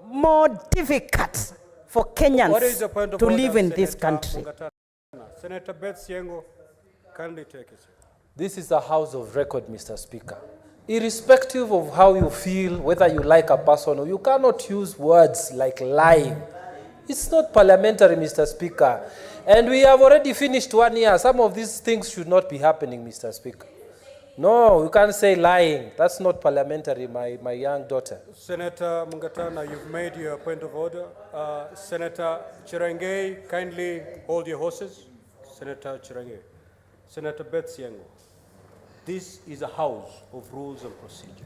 more difficult for Kenyans to live in this country. Senator Beth Siengo, kindly take it. This is a house of record, Mr. Speaker. Irrespective of how you feel, whether you like a person or you cannot use words like lying. It's not parliamentary, Mr. Speaker. And we have already finished 1 year. Some of these things should not be happening, Mr. Speaker. No, you can't say lying. That's not parliamentary, my young daughter. Senator Mungatana, you've made your point of order. Senator Chirangei, kindly hold your horses. Senator Chirangei. Senator Beth Siengo, this is a house of rules and procedure.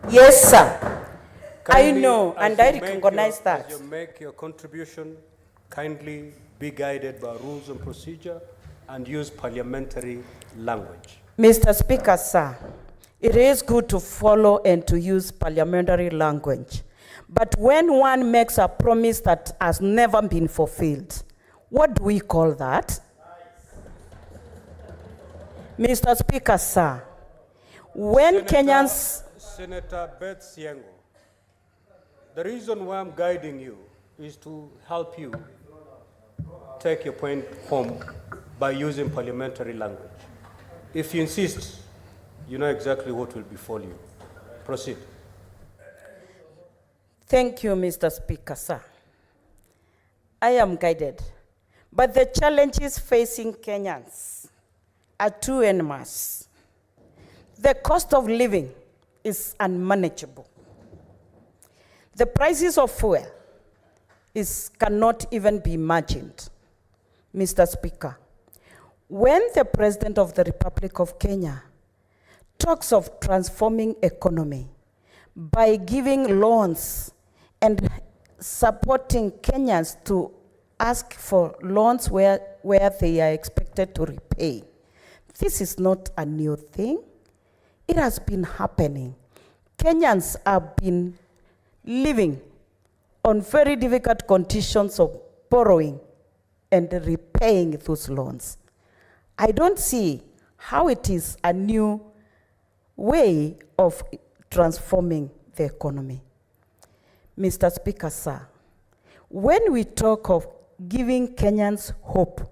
Yes, sir. Kindly, I know, and I recognize that. As you make your contribution, kindly be guided by rules and procedure and use parliamentary language. Mr. Speaker, sir, it is good to follow and to use parliamentary language. But when one makes a promise that has never been fulfilled, what do we call that? Mr. Speaker, sir, when Kenyans... Senator Beth Siengo, the reason why I'm guiding you is to help you take your point home by using parliamentary language. If you insist, you know exactly what will befall you. Proceed. Thank you, Mr. Speaker, sir. I am guided, but the challenges facing Kenyans are too enormous. The cost of living is unmanageable. The prices of fuel cannot even be imagined. Mr. Speaker, when the President of the Republic of Kenya talks of transforming economy by giving loans and supporting Kenyans to ask for loans where they are expected to repay, this is not a new thing. It has been happening. Kenyans have been living on very difficult conditions of borrowing and repaying those loans. I don't see how it is a new way of transforming the economy. Mr. Speaker, sir, when we talk of giving Kenyans hope,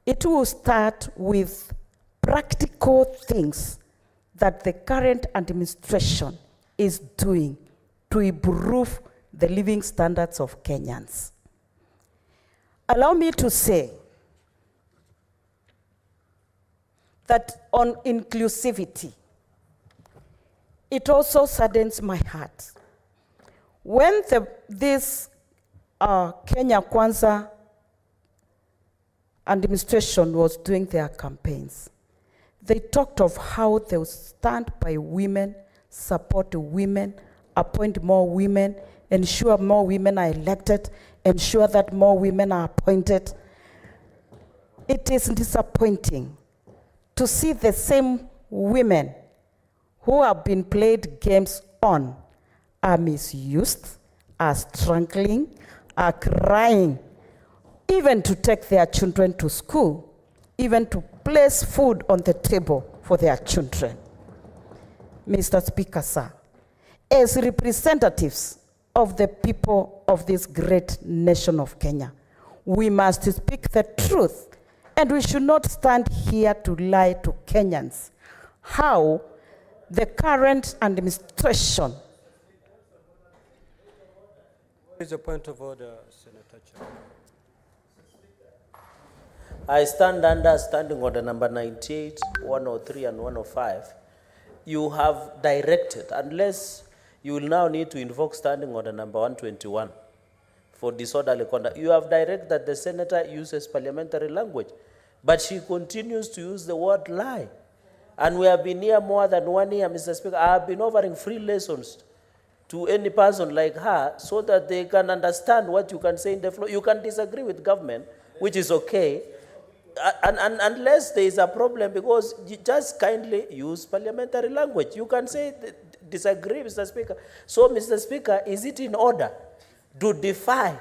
it will start with practical things that the current administration is doing to improve the living standards of Kenyans. Allow me to say that on inclusivity, it also saddens my heart. When this Kenya Kwanza administration was doing their campaigns, they talked of how they would stand by women, support women, appoint more women, ensure more women are elected, ensure that more women are appointed. It is disappointing to see the same women who have been played games on are misused, are struggling, are crying, even to take their children to school, even to place food on the table for their children. Mr. Speaker, sir, as representatives of the people of this great nation of Kenya, we must speak the truth, and we should not stand here to lie to Kenyans how the current administration. There is a point of order, Senator Chan. I stand under standing order number 98, 103, and 105. You have directed, unless you will now need to invoke standing order number 121 for disorderly conduct. You have directed that the senator uses parliamentary language, but she continues to use the word lie. And we have been here more than 1 year, Mr. Speaker. I have been offering free lessons to any person like her so that they can understand what you can say in the floor. You can disagree with government, which is okay, and unless there is a problem, because you just kindly use parliamentary language. You can say disagree, Mr. Speaker. So, Mr. Speaker, is it in order to defy,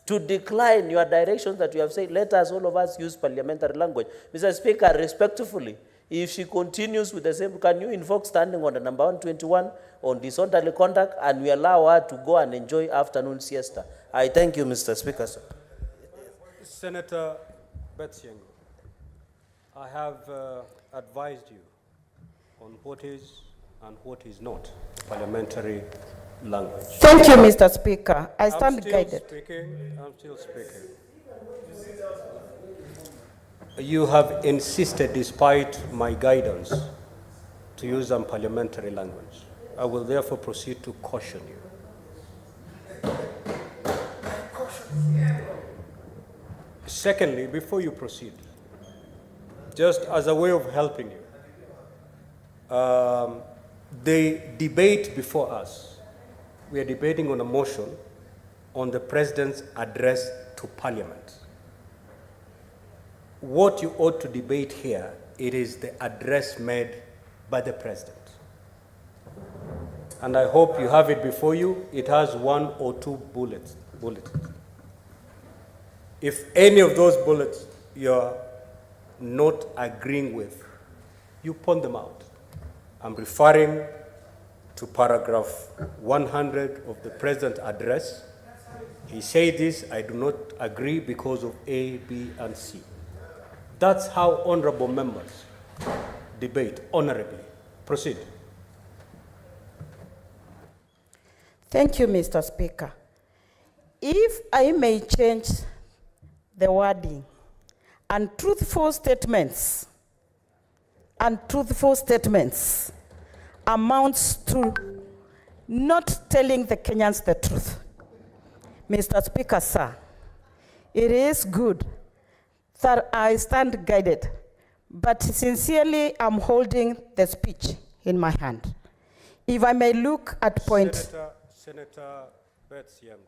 to decline your directions that you have said, let us, all of us, use parliamentary language? Mr. Speaker, respectfully, if she continues with the same, can you invoke standing order number 121 on disorderly conduct, and we allow her to go and enjoy afternoon siesta? I thank you, Mr. Speaker, sir. Senator Betsiang, I have advised you on what is and what is not parliamentary language. Thank you, Mr. Speaker. I stand guided. I'm still speaking. You have insisted, despite my guidance, to use parliamentary language. I will therefore proceed to caution you. Secondly, before you proceed, just as a way of helping you, the debate before us, we are debating on a motion on the President's address to Parliament. What you ought to debate here, it is the address made by the President. And I hope you have it before you. It has 1 or 2 bullets. If any of those bullets you're not agreeing with, you point them out. I'm referring to paragraph 100 of the President's address. He said this, I do not agree because of A, B, and C. That's how honorable members debate honorably. Proceed. Thank you, Mr. Speaker. If I may change the wording, untruthful statements amounts to not telling the Kenyans the truth. Mr. Speaker, sir, it is good that I stand guided, but sincerely I'm holding the speech in my hand. If I may look at point... Senator Betsiang,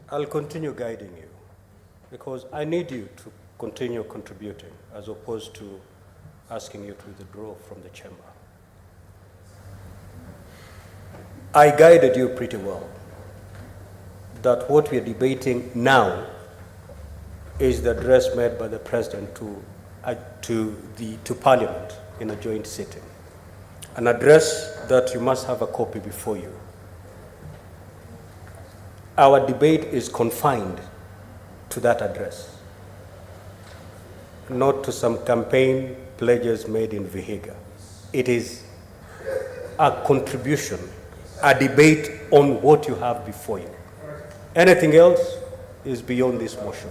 I'll continue guiding you because I need you to continue contributing as opposed to asking you to withdraw from the chamber. I guided you pretty well that what we are debating now is the address made by the President to Parliament in a joint sitting. An address that you must have a copy before you. Our debate is confined to that address, not to some campaign pledges made in Vihiga. It is a contribution, a debate on what you have before you. Anything else is beyond this motion.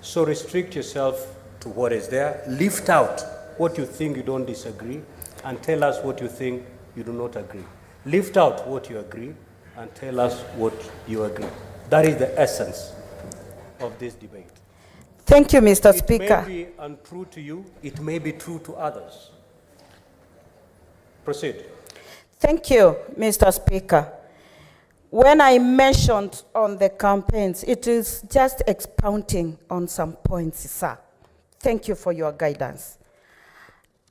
So restrict yourself to what is there. Lift out what you think you don't disagree and tell us what you think you do not agree. Lift out what you agree and tell us what you agree. That is the essence of this debate. Thank you, Mr. Speaker. It may be untrue to you, it may be true to others. Proceed. Thank you, Mr. Speaker. When I mentioned on the campaigns, it is just expounding on some points, sir. Thank you for your guidance.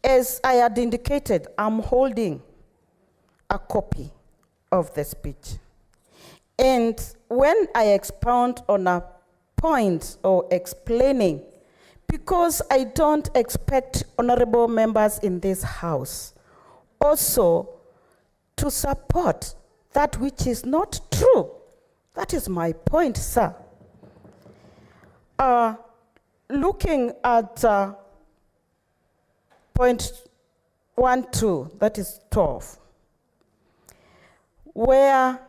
As I had indicated, I'm holding a copy of the speech. And when I expound on a point or explaining, because I don't expect honorable members in this House also to support that which is not true. That is my point, sir. Looking at point 1.2, that is 12, where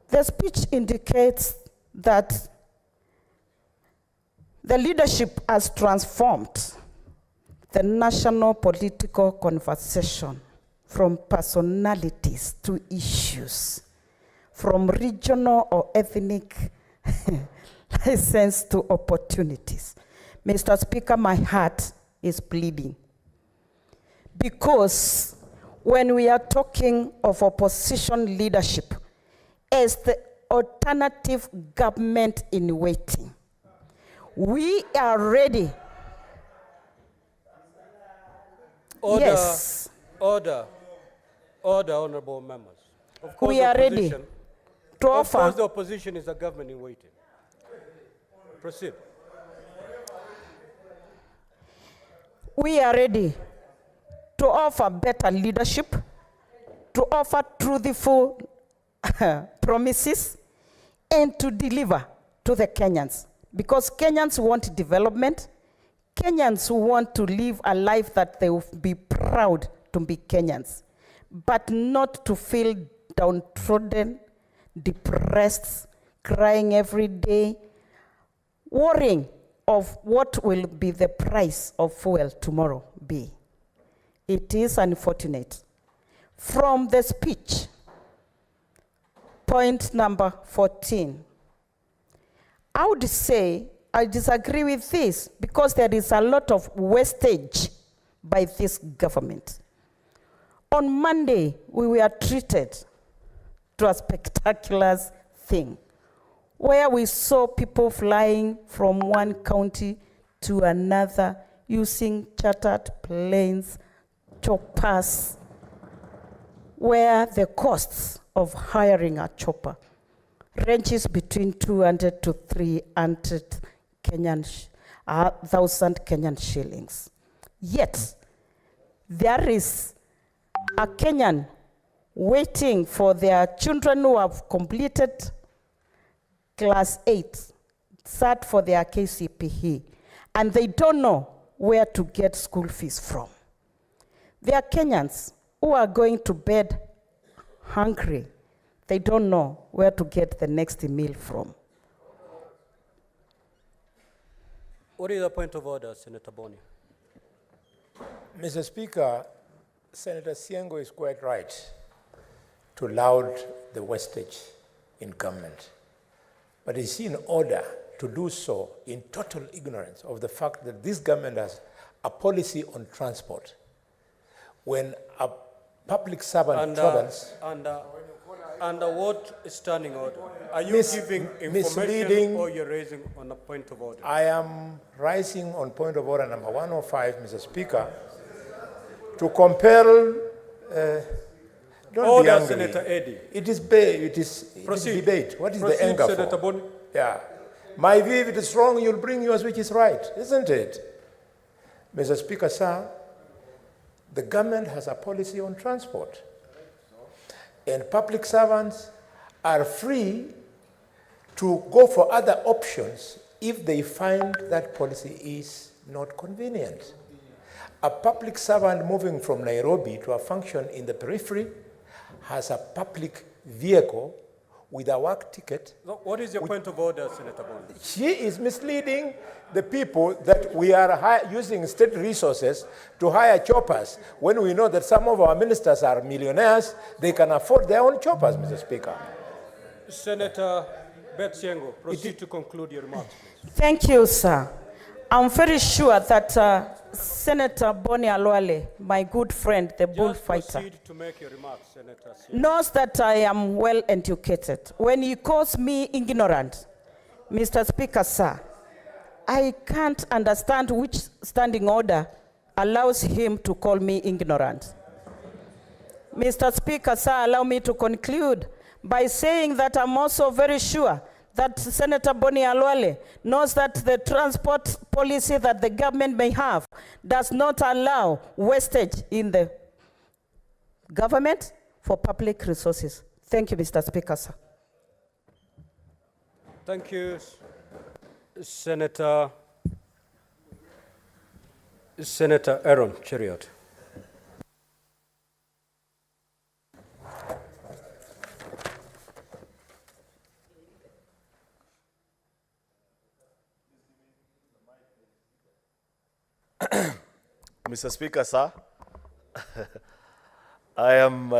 the speech indicates that the leadership has transformed the national political conversation from personalities to issues, from regional or ethnic license to opportunities. Mr. Speaker, my heart is bleeding. Because when we are talking of opposition leadership as the alternative government in waiting, we are ready. Order, yes. Order, honorable members. Of course, We are ready to offer. Of course, the opposition is a government in waiting. Proceed. We are ready to offer better leadership, to offer truthful promises, and to deliver to the Kenyans. Because Kenyans want development. Kenyans want to live a life that they will be proud to be Kenyans, but not to feel downtrodden, depressed, crying every day, worrying of what will be the price of fuel tomorrow be. It is unfortunate. From the speech, point number 14, I would say I disagree with this because there is a lot of wastage by this government. On Monday, we were treated to a spectacular thing where we saw people flying from one county to another using chartered planes, choppers, where the costs of hiring a chopper ranges between 200 to 300 thousand Kenyan shillings. Yet, there is a Kenyan waiting for their children who have completed class 8, sat for their KCPE, and they don't know where to get school fees from. There are Kenyans who are going to bed hungry. They don't know where to get the next meal from. What is the point of order, Senator Boni? Mr. Speaker, Senator Siengo is quite right to laud the wastage in government. But is in order to do so in total ignorance of the fact that this government has a policy on transport. When a public servant travels... Under what standing order? Are you giving information or you're raising on a point of order? I am rising on point of order number 105, Mr. Speaker, to compel... don't order, be angry. Senator Eddy. It is debate. What is Proceed, the anger Senator for? Boni. Yeah. My view, if it is wrong, you'll bring yours, which is right, isn't it? Mr. Speaker, sir, the government has a policy on transport. And public servants are free to go for other options if they find that policy is not convenient. A public servant moving from Nairobi to a function in the periphery has a public vehicle with a work ticket. What is your point of order, Senator Bond? She is misleading the people that we are using state resources to hire choppers when we know that some of our ministers are millionaires. They can afford their own choppers, Mr. Speaker. Senator Betsiengo, proceed to conclude your remarks, please. Thank you, sir. I'm very sure that Senator Boni Alwale, my good friend, the bullfighter, proceed to make your remarks, Senator. knows that I am well educated. When he calls me ignorant, Mr. Speaker, sir, I can't understand which standing order allows him to call me ignorant. Mr. Speaker, sir, allow me to conclude by saying that I'm also very sure that Senator Boni Alwale knows that the transport policy that the government may have does not allow wastage in the government for public resources. Thank you, Mr. Speaker, sir. Thank you, Senator Aaron Cheriot. Mr. Speaker, sir, I am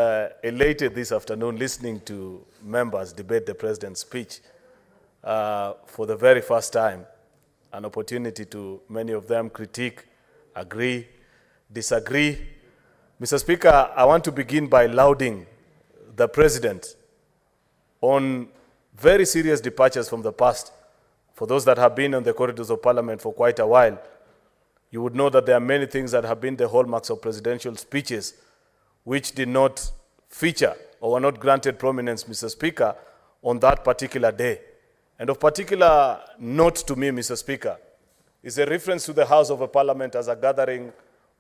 elated this afternoon listening to members debate the President's speech for the very first time, an opportunity to many of them critique, agree, disagree. Mr. Speaker, I want to begin by lauding the President on very serious departures from the past. For those that have been on the corridors of Parliament for quite a while, you would know that there are many things that have been the hallmarks of presidential speeches which did not feature or were not granted prominence, Mr. Speaker, on that particular day. And of particular note to me, Mr. Speaker, is a reference to the House of a Parliament as a gathering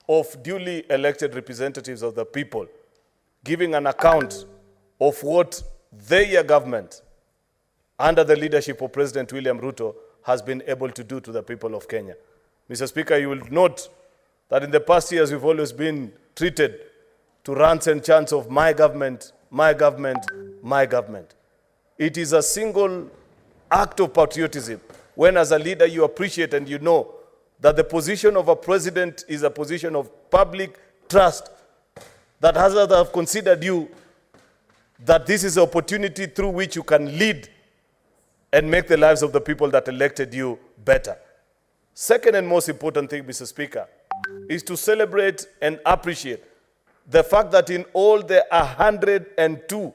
of duly elected representatives of the people, giving an account of what their government, under the leadership of President William Ruto, has been able to do to the people of Kenya. Mr. Speaker, you will note that in the past years we've always been treated to rants and chants of my government, my government, my government. It is a single act of patriotism when as a leader you appreciate and you know that the position of a president is a position of public trust, that others have considered you, that this is an opportunity through which you can lead and make the lives of the people that elected you better. Second and most important thing, Mr. Speaker, is to celebrate and appreciate the fact that in all the 102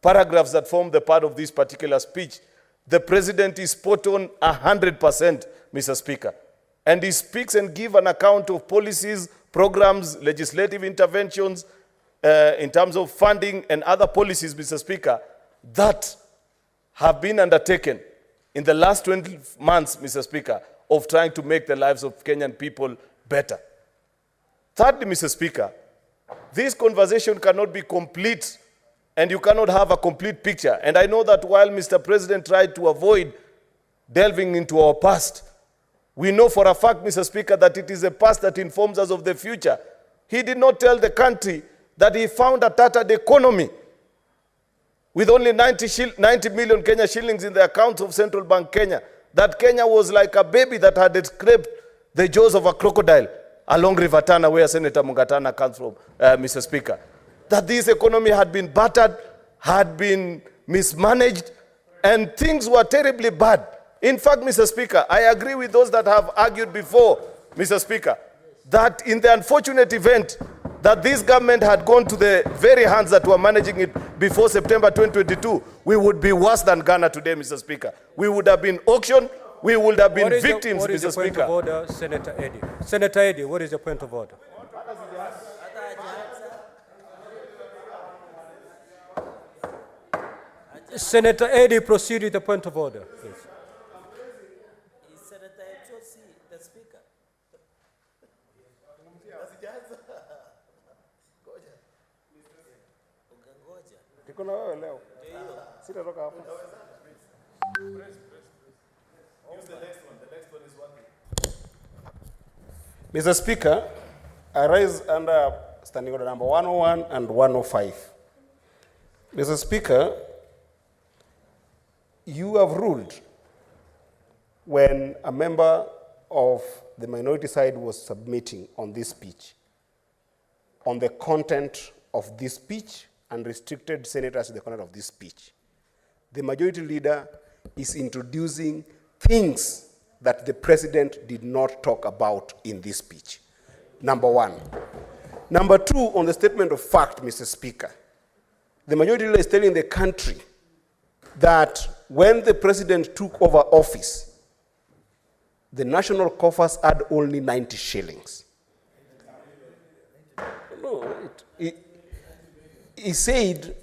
paragraphs that form the part of this particular speech, the President is spot on 100%, Mr. Speaker. And he speaks and gives an account of policies, programs, legislative interventions, in terms of funding and other policies, Mr. Speaker, that have been undertaken in the last 20 months, Mr. Speaker, of trying to make the lives of Kenyan people better. Thirdly, Mr. Speaker, this conversation cannot be complete and you cannot have a complete picture. And I know that while Mr. President tried to avoid delving into our past, we know for a fact, Mr. Speaker, that it is the past that informs us of the future. He did not tell the country that he found a tattered economy with only 90 million Kenya shillings in the accounts of Central Bank Kenya, that Kenya was like a baby that had escaped the jaws of a crocodile along River Tana, where Senator Mungatana comes from, Mr. Speaker. That this economy had been battered, had been mismanaged, and things were terribly bad. In fact, Mr. Speaker, I agree with those that have argued before, Mr. Speaker, that in the unfortunate event that this government had gone to the very hands that were managing it before September 2022, we would be worse than Ghana today, Mr. Speaker. We would have been auctioned, we would have been victims, What is Mr. the point Speaker. of order, Senator Eddy? Senator Eddy, what is the point of order? Senator Eddy, proceed with the point of order, please. Niko na wewe leo. Sitatoka hapa. Mr. Speaker, I rise under standing order number 101 and 105. Mr. Speaker, you have ruled when a member of the minority side was submitting on this speech, on the content of this speech and restricted senators to the content of this speech. The majority leader is introducing things that the president did not talk about in this speech. Number one. Number two, on the statement of fact, Mr. Speaker, the majority leader is telling the country that when the president took over office, the national coffers had only 90 shillings. No, he said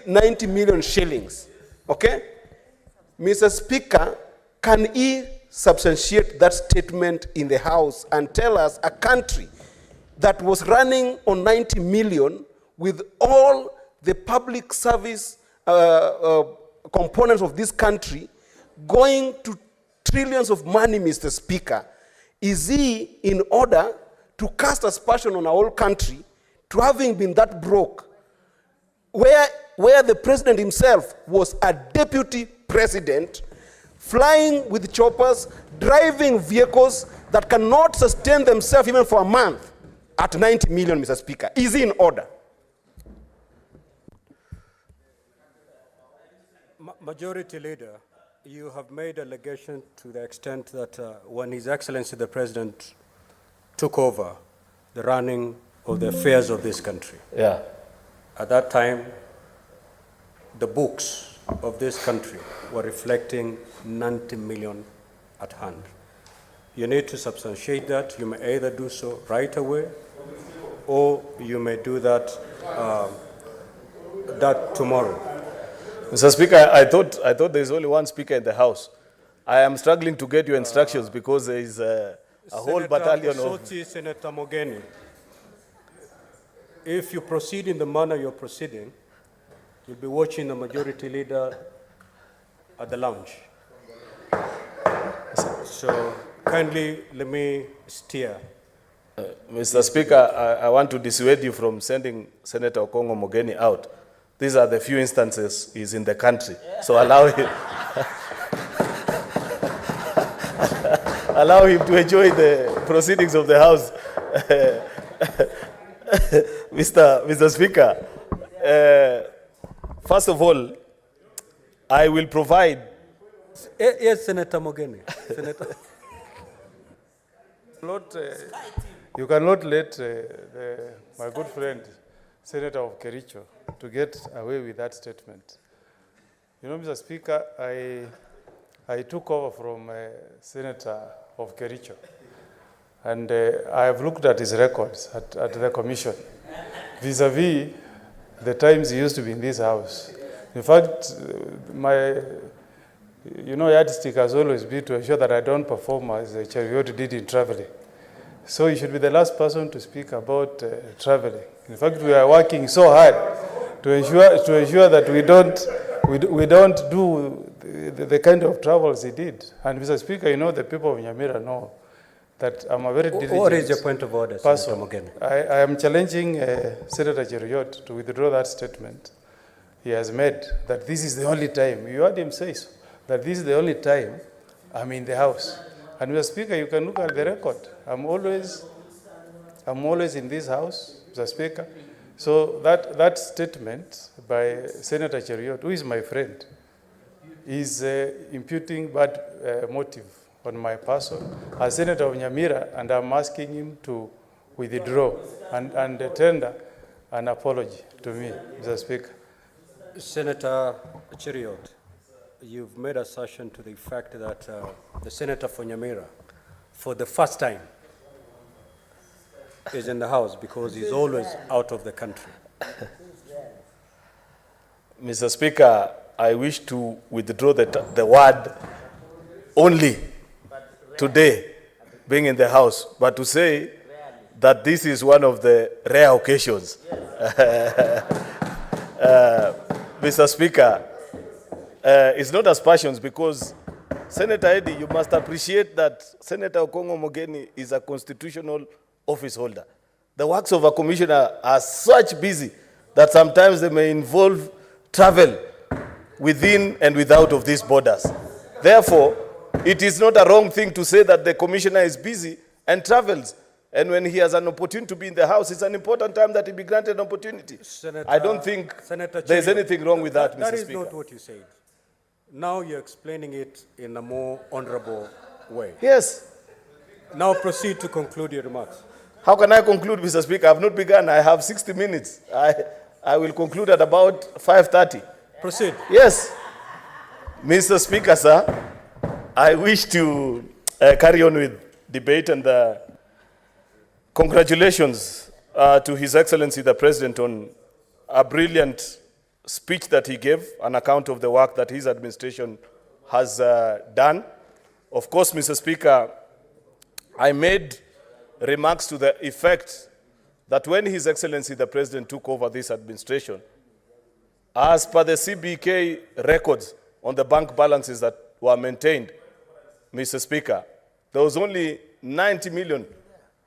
90 million shillings, okay? Mr. Speaker, can he substantiate that statement in the House and tell us a country that was running on 90 million with all the public service components of this country going to trillions of money, Mr. Speaker, is he in order to cast aspersion on our whole country to having been that broke, where the president himself was a deputy president, flying with choppers, driving vehicles that cannot sustain themselves even for a month at 90 million, Mr. Speaker? Is he in order? Majority Leader, you have made allegation to the extent that when His Excellency the President took over the running of the affairs of this country, at that time, the books of this country were reflecting 90 million at hand. You need to substantiate that. You may either do so right away, or you may do that tomorrow. Mr. Speaker, I thought there is only one speaker in the House. I am struggling to get your instructions because there is a whole battalion of... Senator Mogeni, if you proceed in the manner you're proceeding, you'll be watching the majority leader at the lounge. So kindly let me steer. Mr. Speaker, I want to dissuade you from sending Senator Okongo Mogeni out. These are the few instances he's in the country. So allow him, allow him to enjoy the proceedings of the House. Mr. Speaker, first of all, I will provide. Yes, Senator Mogeni. Senator. You cannot let my good friend, Senator of Kericho, to get away with that statement. You know, Mr. Speaker, I took over from Senator of Kericho, and I have looked at his records at the commission, vis-a-vis the times he used to be in this House. In fact, my yardstick has always been to ensure that I don't perform as Cheriot did in traveling. So you should be the last person to speak about traveling. In fact, we are working so hard to ensure that we don't do the kind of travels he did. And Mr. Speaker, you know, the people of Nyamira know that I'm a very diligent person. What is your point of order, Senator Mogeni? I am challenging Senator Cheriot to withdraw that statement he has made, that this is the only time. You heard him say so, that this is the only time I'm in the House. And Mr. Speaker, you can look at the record. I'm always in this House, Mr. Speaker. So that statement by Senator Cheriot, who is my friend, is imputing bad motive on my person as Senator of Nyamira, and I'm asking him to withdraw and tender an apology to me, Mr. Speaker. Senator Cheriot, you've made assertion to the fact that the Senator for Nyamira, for the first time, is in the House because he's always out of the country. Mr. Speaker, I wish to withdraw the word only today, being in the House, but to say that this is one of the rare occasions. Mr. Speaker, it's not as passions because Senator Eddy, you must appreciate that Senator Okongo Mogeni is a constitutional office holder. The works of a commissioner are such busy that sometimes they may involve travel within and without of these borders. Therefore, it is not a wrong thing to say that the commissioner is busy and travels. And when he has an opportunity to be in the House, it's an important time that he be granted an opportunity. Senator, I don't think Senator there's Chiri, anything wrong with that, Mr. That is Speaker. not what you said. Now you're explaining it in a more honorable way. Yes. Now proceed to conclude your remarks. How can I conclude, Mr. Speaker? I have not begun. I have 60 minutes. I will conclude at about 5:30. Proceed. Yes. Mr. Speaker, sir, I wish to carry on with debate and congratulations to His Excellency the President on a brilliant speech that he gave, an account of the work that his administration has done. Of course, Mr. Speaker, I made remarks to the effect that when His Excellency the President took over this administration, as per the CBK records on the bank balances that were maintained, Mr. Speaker, there was only 90 million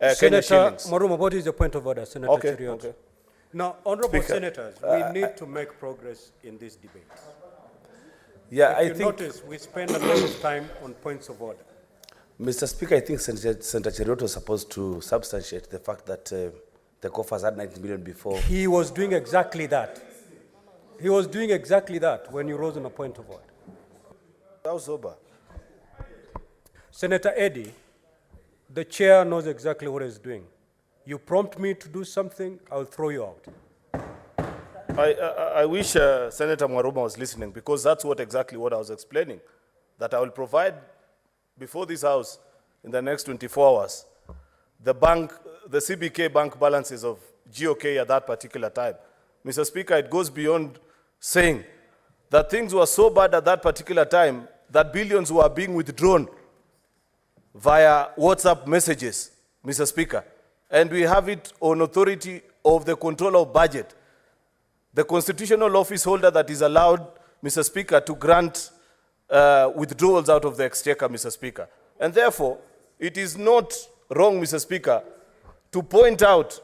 Kenya Senator shillings. Maruma, what is your point of order, Senator Okay, Cheriot? okay. Now, honorable Speaker, senators, we need to make progress in this debate. Yeah, If I you think, notice, we spend a lot of time on points of order. Mr. Speaker, I think Senator Cheriot was supposed to substantiate the fact that the coffers had 90 million before. He was doing exactly that. He was doing exactly that when you rose on a point of order. How sober? Senator Eddy, the chair knows exactly what he's doing. You prompt me to do something, I'll throw you out. I wish Senator Mwaruma was listening, because that's exactly what I was explaining, that I will provide before this House in the next 24 hours the CBK bank balances of GOK at that particular time. Mr. Speaker, it goes beyond saying that things were so bad at that particular time that billions were being withdrawn via WhatsApp messages, Mr. Speaker. And we have it on authority of the controller of budget, the constitutional office holder that is allowed, Mr. Speaker, to grant withdrawals out of the exchequer, Mr. Speaker. And therefore, it is not wrong, Mr. Speaker, to point out,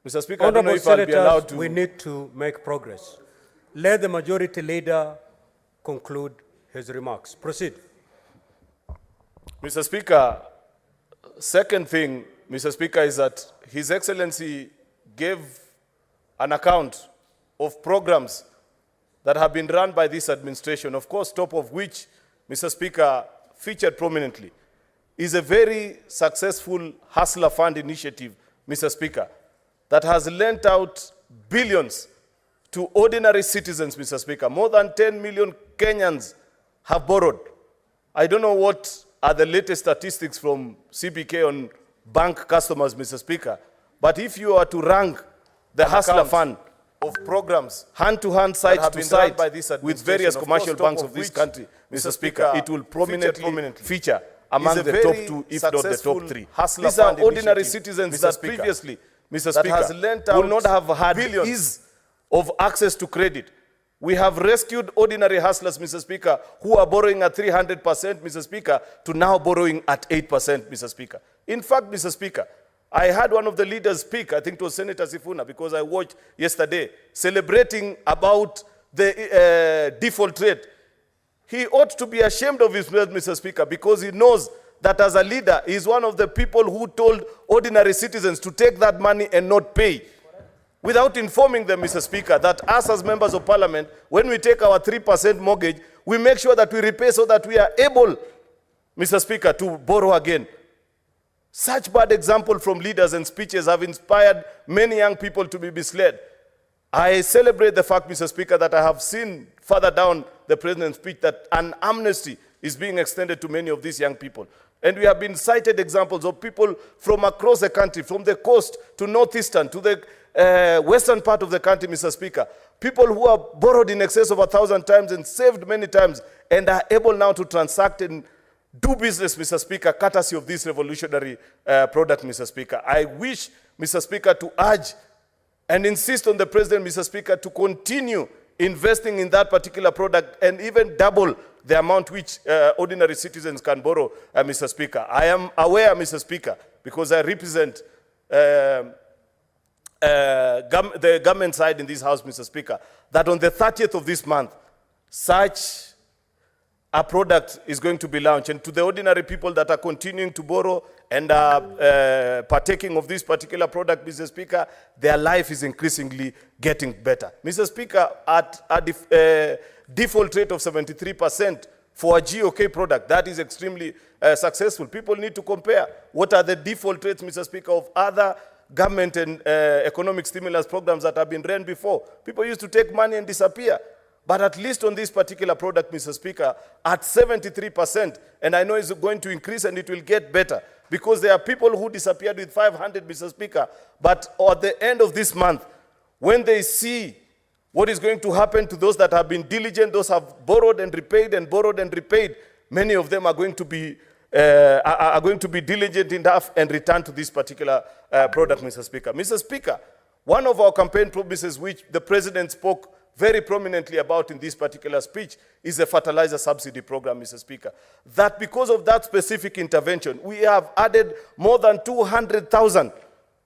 Mr. Speaker, I don't know Honorable if I'll be allowed senators, to. we need to make progress. Let the majority leader conclude his remarks. Proceed. Mr. Speaker, second thing, Mr. Speaker, is that His Excellency gave an account of programs that have been run by this administration, of course, top of which, Mr. Speaker, featured prominently, is a very successful Hustler Fund initiative, Mr. Speaker, that has lent out billions to ordinary citizens, Mr. Speaker. More than 10 million Kenyans have borrowed. I don't know what are the latest statistics from CBK on bank customers, Mr. Speaker, but if you are to rank the Hustler Fund of programs, hand-to-hand, side-to-side, with various commercial banks of this country, Mr. Speaker, it will prominently feature among the top 2, if not the top 3. These are ordinary citizens that previously, Mr. Speaker, would not have had ease of access to credit. We have rescued ordinary hustlers, Mr. Speaker, who are borrowing at 300%, Mr. Speaker, to now borrowing at 8%, Mr. Speaker. In fact, Mr. Speaker, I had one of the leaders speak, I think it was Senator Sifuna, because I watched yesterday, celebrating about the default rate. He ought to be ashamed of himself, Mr. Speaker, because he knows that as a leader, he is one of the people who told ordinary citizens to take that money and not pay, without informing them, Mr. Speaker, that us as members of parliament, when we take our 3% mortgage, we make sure that we repay so that we are able, Mr. Speaker, to borrow again. Such bad example from leaders and speeches have inspired many young people to be misled. I celebrate the fact, Mr. Speaker, that I have seen further down the President's speech that an amnesty is being extended to many of these young people. And we have been cited examples of people from across the country, from the coast to northeastern, to the western part of the country, Mr. Speaker. People who have borrowed in excess of 1,000 times and saved many times and are able now to transact and do business, Mr. Speaker, courtesy of this revolutionary product, Mr. Speaker. I wish, Mr. Speaker, to urge and insist on the President, Mr. Speaker, to continue investing in that particular product and even double the amount which ordinary citizens can borrow, Mr. Speaker. I am aware, Mr. Speaker, because I represent the government side in this House, Mr. Speaker, that on the 30th of this month, such a product is going to be launched. And to the ordinary people that are continuing to borrow and are partaking of this particular product, Mr. Speaker, their life is increasingly getting better. Mr. Speaker, at a default rate of 73% for a GOK product, that is extremely successful. People need to compare what are the default rates, Mr. Speaker, of other government and economic stimulus programs that have been ran before. People used to take money and disappear. But at least on this particular product, Mr. Speaker, at 73%, and I know it's going to increase and it will get better, because there are people who disappeared with 500, Mr. Speaker, but at the end of this month, when they see what is going to happen to those that have been diligent, those have borrowed and repaid, many of them are going to be diligent enough and return to this particular product, Mr. Speaker. Mr. Speaker, one of our campaign promises which the President spoke very prominently about in this particular speech is a fertilizer subsidy program, Mr. Speaker. That because of that specific intervention, we have added more than 200,000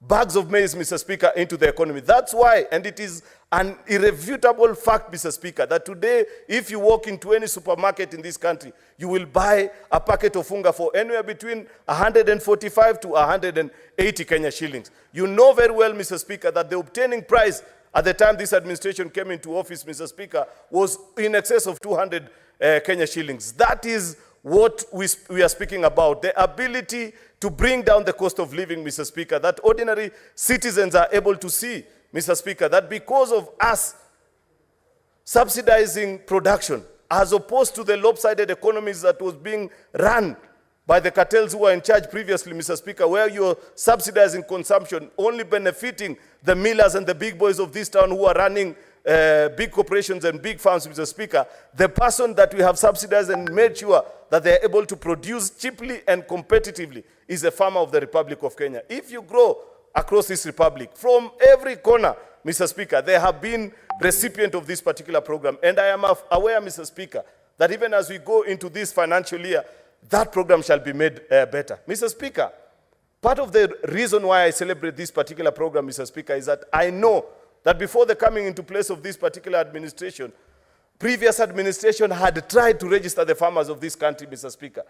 bags of maize, Mr. Speaker, into the economy. That's why, and it is an irrefutable fact, Mr. Speaker, that today, if you walk into any supermarket in this country, you will buy a packet of funga for anywhere between 145 to 180 Kenya shillings. You know very well, Mr. Speaker, that the obtaining price at the time this administration came into office, Mr. Speaker, was in excess of 200 Kenya shillings. That is what we are speaking about, the ability to bring down the cost of living, Mr. Speaker, that ordinary citizens are able to see, Mr. Speaker, that because of us subsidizing production, as opposed to the lopsided economies that was being run by the cartels who were in charge previously, Mr. Speaker, where you're subsidizing consumption, only benefiting the millers and the big boys of this town who are running big corporations and big farms, Mr. Speaker. The person that we have subsidized and made sure that they're able to produce cheaply and competitively is a farmer of the Republic of Kenya. If you grow across this republic, from every corner, Mr. Speaker, they have been recipient of this particular program. And I am aware, Mr. Speaker, that even as we go into this financial year, that program shall be made better. Mr. Speaker, part of the reason why I celebrate this particular program, Mr. Speaker, is that I know that before the coming into place of this particular administration, previous administration had tried to register the farmers of this country, Mr. Speaker.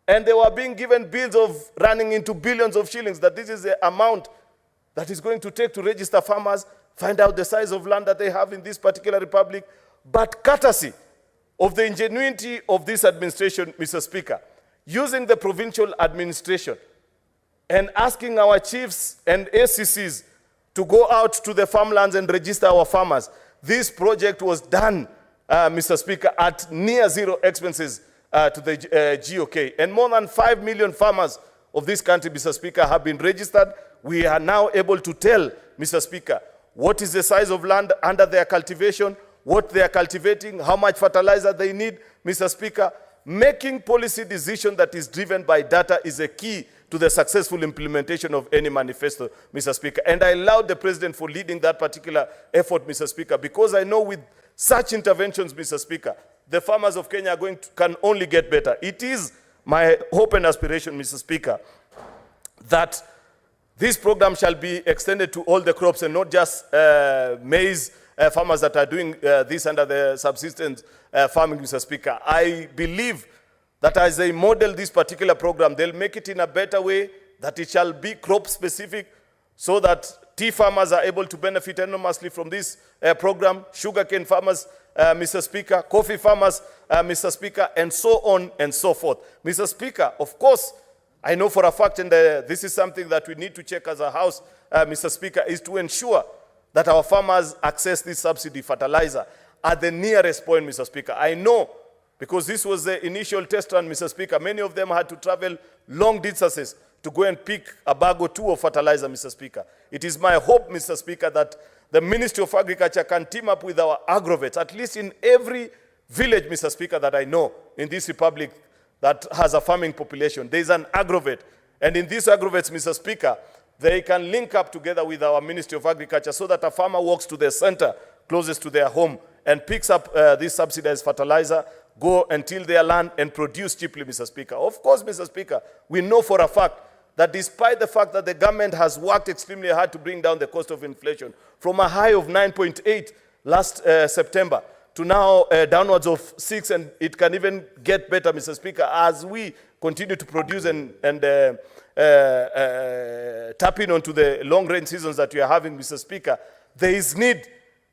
And they were being given bills of running into billions of shillings, that this is the amount that is going to take to register farmers, find out the size of land that they have in this particular republic. But courtesy of the ingenuity of this administration, Mr. Speaker, using the provincial administration and asking our chiefs and ACCs to go out to the farmlands and register our farmers, this project was done, Mr. Speaker, at near zero expenses to the GOK. And more than 5 million farmers of this country, Mr. Speaker, have been registered. We are now able to tell, Mr. Speaker, what is the size of land under their cultivation, what they are cultivating, how much fertilizer they need, Mr. Speaker. Making policy decision that is driven by data is a key to the successful implementation of any manifesto, Mr. Speaker. And I laud the President for leading that particular effort, Mr. Speaker, because I know with such interventions, Mr. Speaker, the farmers of Kenya can only get better. It is my hope and aspiration, Mr. Speaker, that this program shall be extended to all the crops and not just maize farmers that are doing this under the subsistence farming, Mr. Speaker. I believe that as they model this particular program, they'll make it in a better way, that it shall be crop specific, so that tea farmers are able to benefit enormously from this program, sugarcane farmers, Mr. Speaker, coffee farmers, Mr. Speaker, and so on and so forth. Mr. Speaker, of course, I know for a fact, and this is something that we need to check as a House, Mr. Speaker, is to ensure that our farmers access this subsidy fertilizer at the nearest point, Mr. Speaker. I know, because this was the initial test run, Mr. Speaker, many of them had to travel long distances to go and pick a bag or two of fertilizer, Mr. Speaker. It is my hope, Mr. Speaker, that the Ministry of Agriculture can team up with our agrovets, at least in every village, Mr. Speaker, that I know in this republic, that has a farming population, there is an aggravate. And in these aggravates, Mr. Speaker, they can link up together with our Ministry of Agriculture so that a farmer walks to the center closest to their home and picks up this subsidized fertilizer, go and till their land and produce cheaply, Mr. Speaker. Of course, Mr. Speaker, we know for a fact that despite the fact that the government has worked extremely hard to bring down the cost of inflation from a high of 9.8 last September to now downwards of 6, and it can even get better, Mr. Speaker, as we continue to produce and tap in onto the long-range seasons that we are having, Mr. Speaker, there is need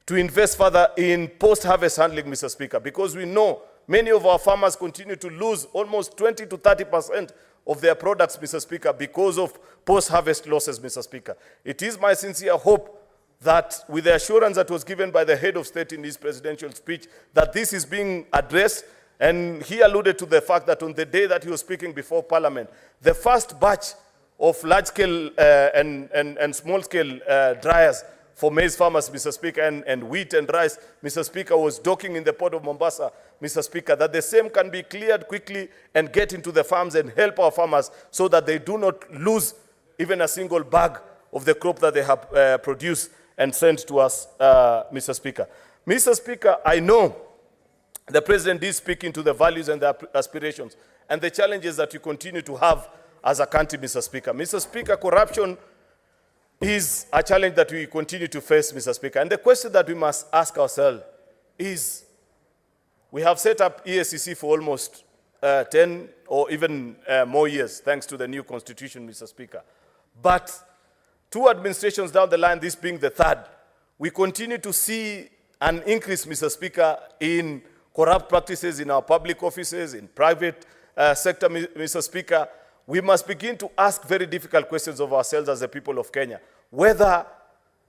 to invest further in post-harvest handling, Mr. Speaker, because we know many of our farmers continue to lose almost 20 to 30% of their products, Mr. Speaker, because of post-harvest losses, Mr. Speaker. It is my sincere hope that with the assurance that was given by the head of state in his presidential speech, that this is being addressed. And he alluded to the fact that on the day that he was speaking before Parliament, the first batch of large-scale and small-scale dryers for maize farmers, Mr. Speaker, and wheat and rice, Mr. Speaker, was docking in the port of Mombasa, Mr. Speaker, that the same can be cleared quickly and get into the farms and help our farmers so that they do not lose even a single bag of the crop that they have produced and sent to us, Mr. Speaker. Mr. Speaker, I know the President is speaking to the values and the aspirations and the challenges that we continue to have as a country, Mr. Speaker. Mr. Speaker, corruption is a challenge that we continue to face, Mr. Speaker. And the question that we must ask ourselves is, we have set up EACC for almost 10 or even more years, thanks to the new constitution, Mr. Speaker. But 2 administrations down the line, this being the 3rd, we continue to see an increase, Mr. Speaker, in corrupt practices in our public offices, in private sector, Mr. Speaker. We must begin to ask very difficult questions of ourselves as the people of Kenya. Whether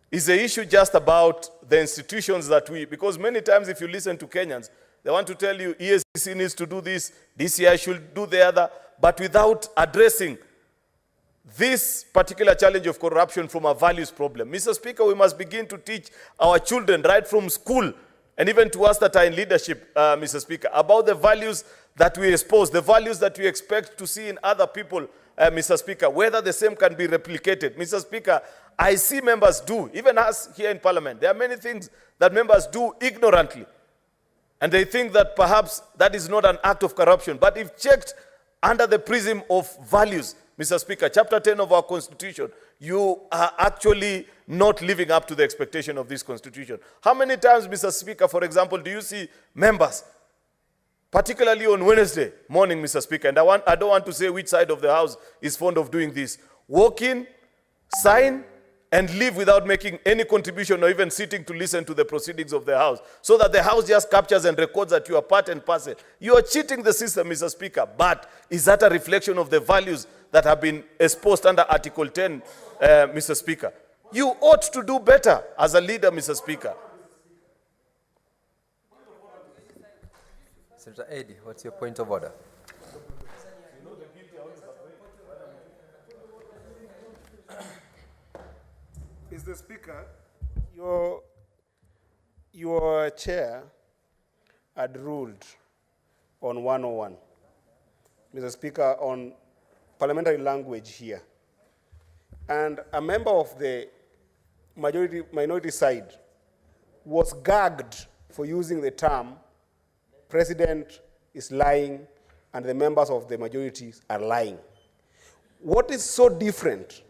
is the issue just about the institutions that because many times if you listen to Kenyans, they want to tell you EACC needs to do this, DCI should do the other, but without addressing this particular challenge of corruption from a values problem. Mr. Speaker, we must begin to teach our children right from school, and even to us that are in leadership, Mr. Speaker, about the values that we expose, the values that we expect to see in other people, Mr. Speaker, whether the same can be replicated. Mr. Speaker, I see members do, even us here in Parliament, there are many things that members do ignorantly, and they think that perhaps that is not an act of corruption. But if checked under the prism of values, Mr. Speaker, Chapter 10 of our Constitution, you are actually not living up to the expectation of this Constitution. How many times, Mr. Speaker, for example, do you see members, particularly on Wednesday morning, Mr. Speaker, and I don't want to say which side of the House is fond of doing this, walk in, sign, and leave without making any contribution or even sitting to listen to the proceedings of the House, so that the House just captures and records that you are part and parcel. You are cheating the system, Mr. Speaker, but is that a reflection of the values that have been exposed under Article 10, Mr. Speaker? You ought to do better as a leader, Mr. Speaker. Senator Eddie, what's your point of order? Mr. Speaker, your chair had ruled on 101, Mr. Speaker, on parliamentary language here. And a member of the minority side was gagged for using the term president is lying and the members of the majority are lying. What is so different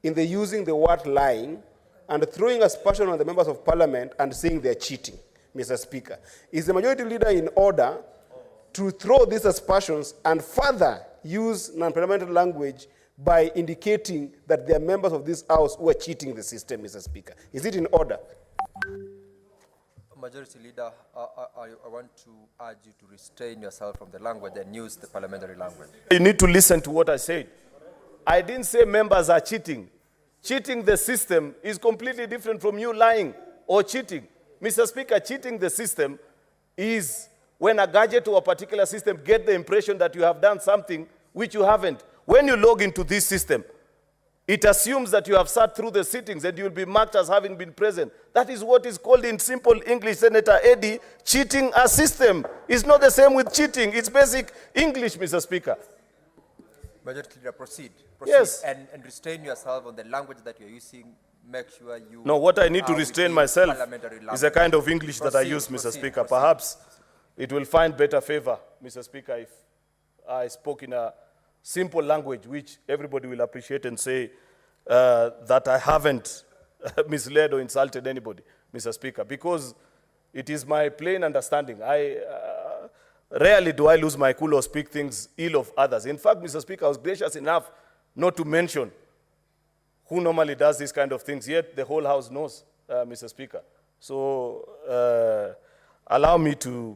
in the using the word lying and throwing aspersion on the members of parliament and saying they're cheating, Mr. Speaker? Is the majority leader in order to throw these aspersions and further use non-parliamentary language by indicating that there are members of this House who are cheating the system, Mr. Speaker? Is it in order? Majority Leader, I want to urge you to restrain yourself from the language and use the parliamentary language. You need to listen to what I said. I didn't say members are cheating. Cheating the system is completely different from you lying or cheating. Mr. Speaker, cheating the system is when a gadget or a particular system get the impression that you have done something which you haven't. When you log into this system, It assumes that you have sat through the sittings and you will be marked as having been present. That is what is called in simple English, Senator Eddie, cheating a system. It's not the same with cheating. It's basic English, Mr. Speaker. Majority Leader, proceed. Yes. And restrain yourself on the language that you're using. Make sure you... No, what I need to are restrain within myself parliamentary is the kind of English that I use, Mr. Speaker. Perhaps it will find better favor, Mr. Speaker, if I spoke in a simple language, which everybody will appreciate and say that I haven't misled or insulted anybody, Mr. Speaker, because it is my plain understanding. Rarely do I lose my cool or speak things ill of others. In fact, Mr. Speaker, I was gracious enough not to mention who normally does these kind of things, yet the whole House knows, Mr. Speaker. So allow me to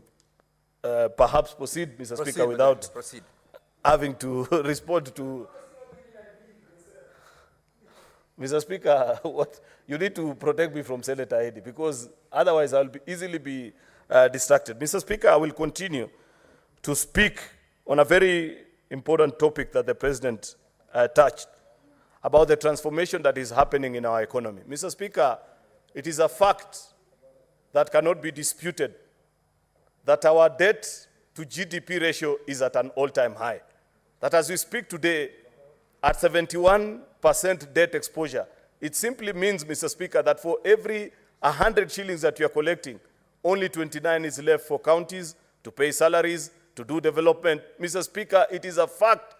perhaps proceed, Mr. Speaker, without having to respond to... Mr. Speaker, you need to protect me from Senator Eddie, because otherwise I'll easily be distracted. Mr. Speaker, I will continue to speak on a very important topic that the President touched, about the transformation that is happening in our economy. Mr. Speaker, it is a fact that cannot be disputed that our debt to GDP ratio is at an all-time high. That as we speak today, at 71% debt exposure, it simply means, Mr. Speaker, that for every 100 shillings that you are collecting, only 29 is left for counties to pay salaries, to do development. Mr. Speaker, it is a fact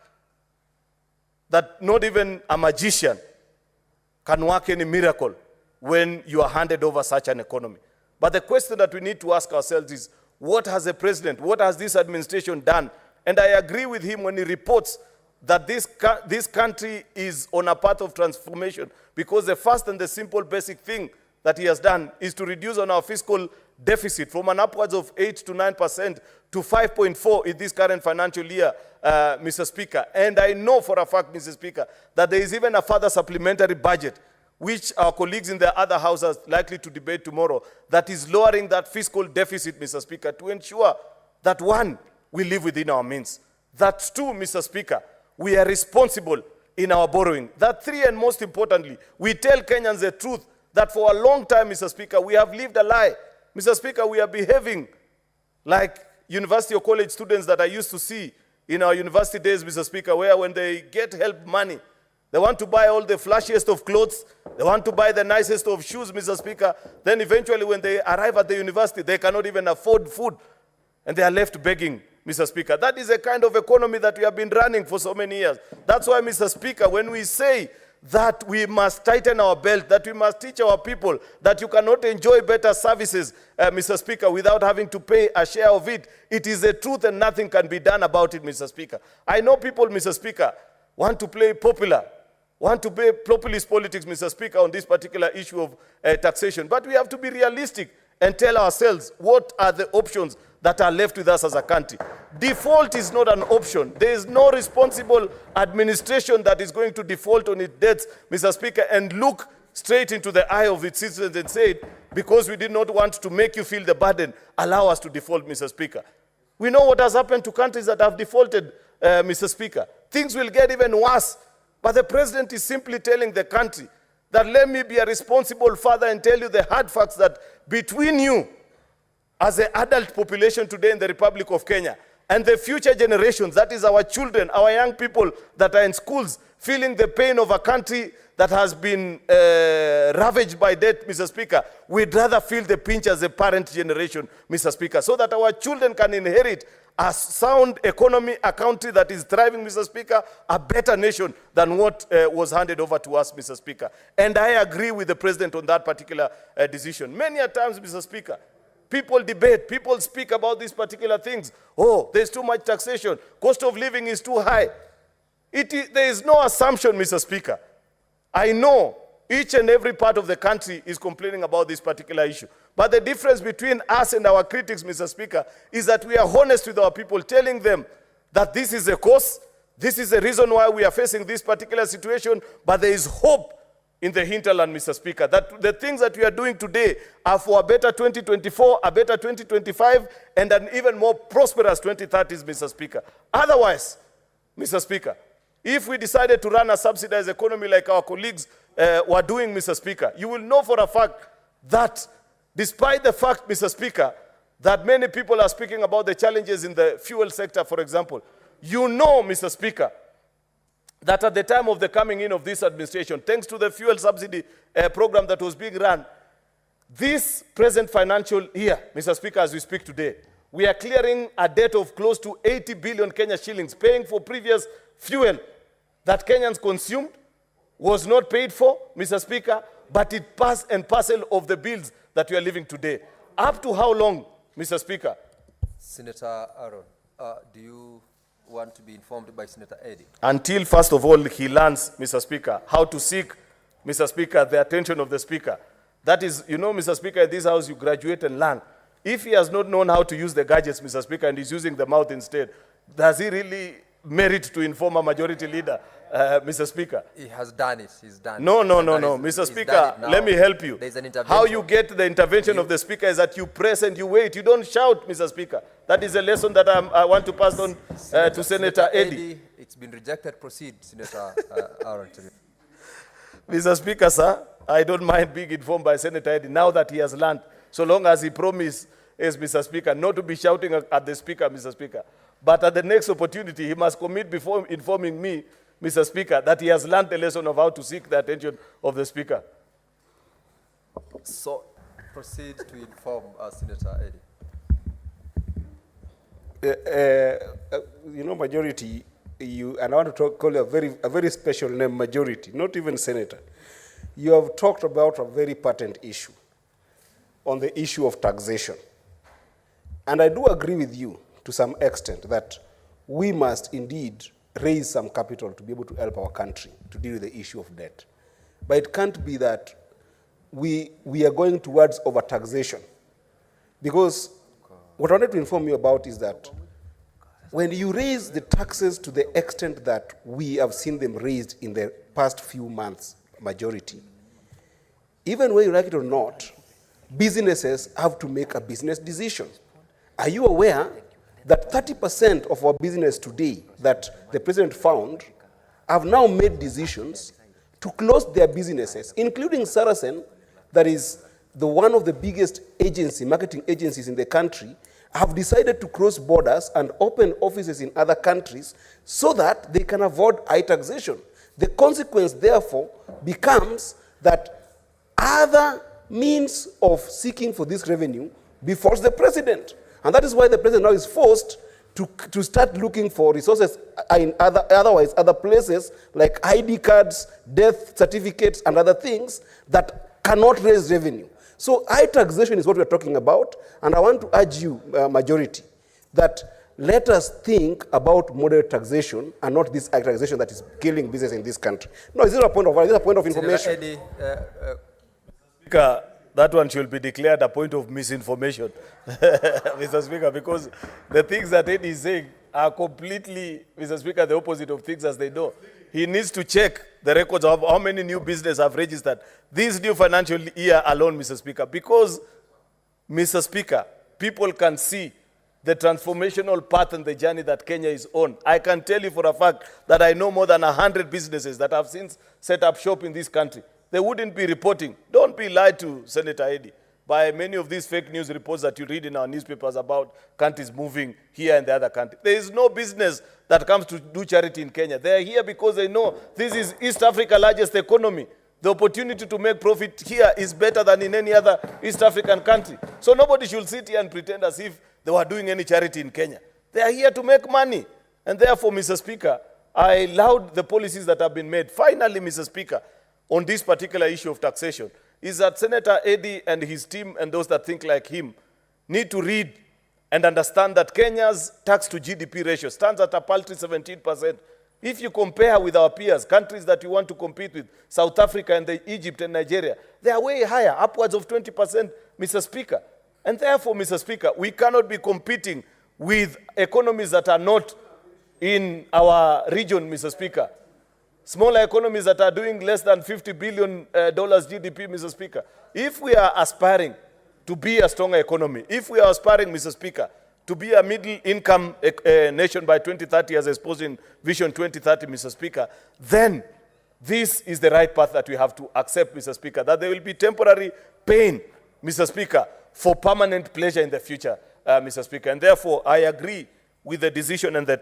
that not even a magician can work any miracle when you are handed over such an economy. But the question that we need to ask ourselves is, what has the president, what has this administration done? And I agree with him when he reports that this country is on a path of transformation, because the first and the simple basic thing that he has done is to reduce on our fiscal deficit from an upwards of 8 to 9% to 5.4 in this current financial year, Mr. Speaker. And I know for a fact, Mr. Speaker, that there is even a further supplementary budget, which our colleagues in the other House are likely to debate tomorrow, that is lowering that fiscal deficit, Mr. Speaker, to ensure that, one, we live within our means. That, two, Mr. Speaker, we are responsible in our borrowing. That, three, and most importantly, we tell Kenyans the truth that for a long time, Mr. Speaker, we have lived a lie. Mr. Speaker, we are behaving like university or college students that I used to see in our university days, Mr. Speaker, where when they get help money, they want to buy all the flashiest of clothes, they want to buy the nicest of shoes, Mr. Speaker. Then eventually when they arrive at the university, they cannot even afford food, and they are left begging, Mr. Speaker. That is a kind of economy that we have been running for so many years. That's why, Mr. Speaker, when we say that we must tighten our belt, that we must teach our people that you cannot enjoy better services, Mr. Speaker, without having to pay a share of it, it is the truth and nothing can be done about it, Mr. Speaker. I know people, Mr. Speaker, want to play popular, want to play populist politics, Mr. Speaker, on this particular issue of taxation. But we have to be realistic and tell ourselves what are the options that are left with us as a country. Default is not an option. There is no responsible administration that is going to default on its debts, Mr. Speaker, and look straight into the eye of its citizens and say, because we did not want to make you feel the burden, allow us to default, Mr. Speaker. We know what has happened to countries that have defaulted, Mr. Speaker. Things will get even worse. But the president is simply telling the country that let me be a responsible father and tell you the hard facts that between you as the adult population today in the Republic of Kenya and the future generations, that is our children, our young people that are in schools, feeling the pain of a country that has been ravaged by debt, Mr. Speaker, we'd rather feel the pinch as a parent generation, Mr. Speaker, so that our children can inherit a sound economy, a country that is thriving, Mr. Speaker, a better nation than what was handed over to us, Mr. Speaker. And I agree with the president on that particular decision. Many a times, Mr. Speaker, people debate, people speak about these particular things. Oh, there's too much taxation. Cost of living is too high. There is no assumption, Mr. Speaker. I know each and every part of the country is complaining about this particular issue. But the difference between us and our critics, Mr. Speaker, is that we are honest with our people, telling them that this is a cause, this is the reason why we are facing this particular situation, but there is hope in the hinterland, Mr. Speaker, that the things that we are doing today are for a better 2024, a better 2025, and an even more prosperous 2030s, Mr. Speaker. Otherwise, Mr. Speaker, If we decided to run a subsidized economy like our colleagues were doing, Mr. Speaker, you will know for a fact that despite the fact, Mr. Speaker, that many people are speaking about the challenges in the fuel sector, for example, you know, Mr. Speaker, that at the time of the coming in of this administration, thanks to the fuel subsidy program that was being run, this present financial year, Mr. Speaker, as we speak today, we are clearing a debt of close to 80 billion Kenya shillings, paying for previous fuel that Kenyans consumed, was not paid for, Mr. Speaker, but it passed and parcel of the bills that we are living today. Up to how long, Mr. Speaker? Senator Aaron, do you want to be informed by Senator Eddy? Until, first of all, he learns, Mr. Speaker, how to seek, Mr. Speaker, the attention of the Speaker. That is, you know, Mr. Speaker, in this house you graduate and learn. If he has not known how to use the gadgets, Mr. Speaker, and is using the mouth instead, does he really merit to inform a majority leader, Mr. Speaker? He has done it. He's done No, it. no, He's no, done no. it. Mr. He's Speaker, done it now. let me help you. There's an intervention. How you get the intervention of the Speaker is that you press and you wait. You don't shout, Mr. Speaker. That is a lesson that I want to pass on to Senator Eddy. It's been rejected. Proceed, Senator Aaron. Mr. Speaker, sir, I don't mind being informed by Senator Eddy now that he has learned, so long as he promised, as Mr. Speaker, not to be shouting at the Speaker, Mr. Speaker. But at the next opportunity, he must commit before informing me, Mr. Speaker, that he has learned the lesson of how to seek the attention of the Speaker. So, proceed to inform Senator Eddy. You know, majority, and I want to call you a very special name, majority, not even senator. You have talked about a very patent issue on the issue of taxation. And I do agree with you to some extent that we must indeed raise some capital to be able to help our country to deal with the issue of debt. But it can't be that we are going towards over-taxation. Because what I wanted to inform you about is that when you raise the taxes to the extent that we have seen them raised in the past few months, majority, even whether you like it or not, businesses have to make a business decision. Are you aware that 30% of our business today that the president found have now made decisions to close their businesses, including Saracen, that is one of the biggest marketing agencies in the country, have decided to cross borders and open offices in other countries so that they can avoid high taxation. The consequence, therefore, becomes that other means of seeking for this revenue befalls the president. And that is why the president now is forced to start looking for resources in other places like ID cards, death certificates, and other things that cannot raise revenue. So high taxation is what we're talking about, and I want to urge you, majority, that let us think about moderate taxation and not this high taxation that is killing business in this country. No, is this a point of information? Eddy, Speaker, that one should be declared a point of misinformation, Mr. Speaker, because the things that Eddy is saying are completely, Mr. Speaker, the opposite of things as they know. He needs to check the records of how many new businesses have registered this new financial year alone, Mr. Speaker, because, Mr. Speaker, people can see the transformational path and the journey that Kenya is on. I can tell you for a fact that I know more than 100 businesses that have since set up shop in this country. They wouldn't be reporting. Don't be lied to, Senator Eddy, by many of these fake news reports that you read in our newspapers about countries moving here and the other country. There is no business that comes to do charity in Kenya. They are here because they know this is East Africa's largest economy. The opportunity to make profit here is better than in any other East African country. So nobody should sit here and pretend as if they were doing any charity in Kenya. They are here to make money. And therefore, Mr. Speaker, I laud the policies that have been made. Finally, Mr. Speaker, on this particular issue of taxation, is that Senator Eddy and his team and those that think like him need to read and understand that Kenya's tax to GDP ratio stands at a paltry 17%. If you compare with our peers, countries that you want to compete with, South Africa and Egypt and Nigeria, they are way higher, upwards of 20%, Mr. Speaker. And therefore, Mr. Speaker, we cannot be competing with economies that are not in our region, Mr. Speaker. Smaller economies that are doing less than $50 billion GDP, Mr. Speaker. If we are aspiring to be a stronger economy, if we are aspiring, Mr. Speaker, to be a middle-income nation by 2030 as exposed in Vision 2030, Mr. Speaker, then this is the right path that we have to accept, Mr. Speaker, that there will be temporary pain, Mr. Speaker, for permanent pleasure in the future, Mr. Speaker. And therefore, I agree with the decision and the